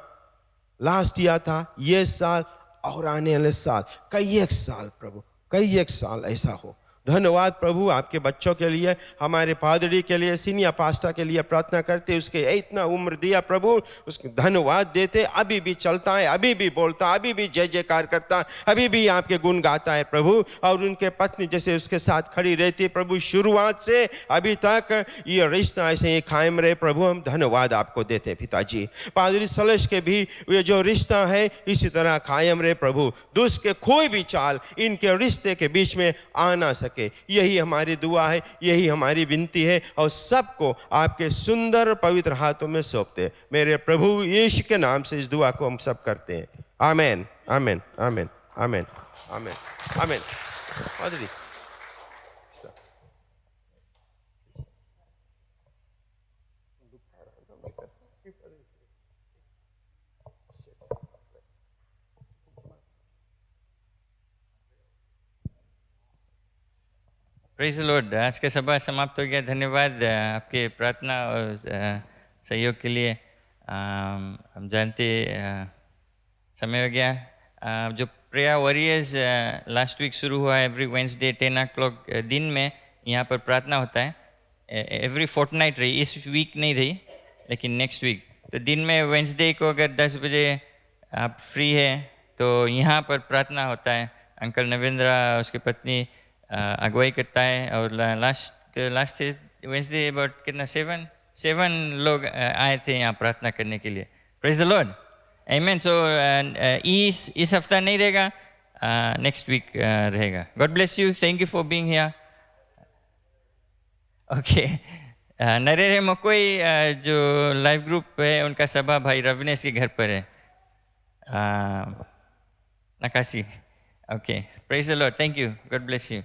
लास्ट ईयर था, ये साल और आने वाले साल, कई एक साल प्रभु, कई एक साल ऐसा हो। धन्यवाद प्रभु आपके बच्चों के लिए, हमारे पादरी के लिए, सीनियर पास्टर के लिए प्रार्थना करते, उसके इतना उम्र दिया प्रभु, उसको धन्यवाद देते। अभी भी चलता है, अभी भी बोलता है, अभी भी जय जयकार करता है, अभी भी आपके गुण गाता है प्रभु। और उनके पत्नी जैसे उसके साथ खड़ी रहती प्रभु, शुरुआत से अभी तक ये रिश्ता ऐसे ही कायम रहे प्रभु। हम धन्यवाद आपको देते पिताजी। पादरी सलेश के भी ये जो रिश्ता है इसी तरह कायम रहे प्रभु। दुष्ट के कोई भी चाल इनके रिश्ते के बीच में आ ना सके, यही हमारी दुआ है, यही हमारी विनती है, और सबको आपके सुंदर पवित्र हाथों में सौंपते मेरे प्रभु यीशु के नाम से इस दुआ को हम सब करते हैं। आमीन आमीन आमीन आमीन आमीन आमीन। पादरी
प्रेज द लॉर्ड। आज का सभा समाप्त हो गया। धन्यवाद आपके प्रार्थना और सहयोग के लिए। हम जानते समय हो गया। जो प्रेयर वॉरियर्स लास्ट वीक शुरू हुआ है, एवरी वेंसडे 10 o'clock दिन में यहाँ पर प्रार्थना होता है। एवरी फोर्टनाइट रही, इस वीक नहीं रही लेकिन नेक्स्ट वीक। तो दिन में वेंसडे को अगर 10 बजे आप फ्री है तो यहाँ पर प्रार्थना होता है। अंकल नवेंद्र उसकी पत्नी अगुवाई करता है। और लास्ट वेंसडे अबाउट कितना 7 लोग आए थे यहाँ प्रार्थना करने के लिए। प्रेज द लॉर्ड, आमीन। सो इस हफ्ता नहीं रहेगा, नेक्स्ट वीक रहेगा। God bless you, thank you for being here. Okay, नरेरे मकोई जो लाइव ग्रुप है उनका सभा भाई रविनेश के घर पर है, नकाशी। Okay, praise the Lord, thank you, God bless you.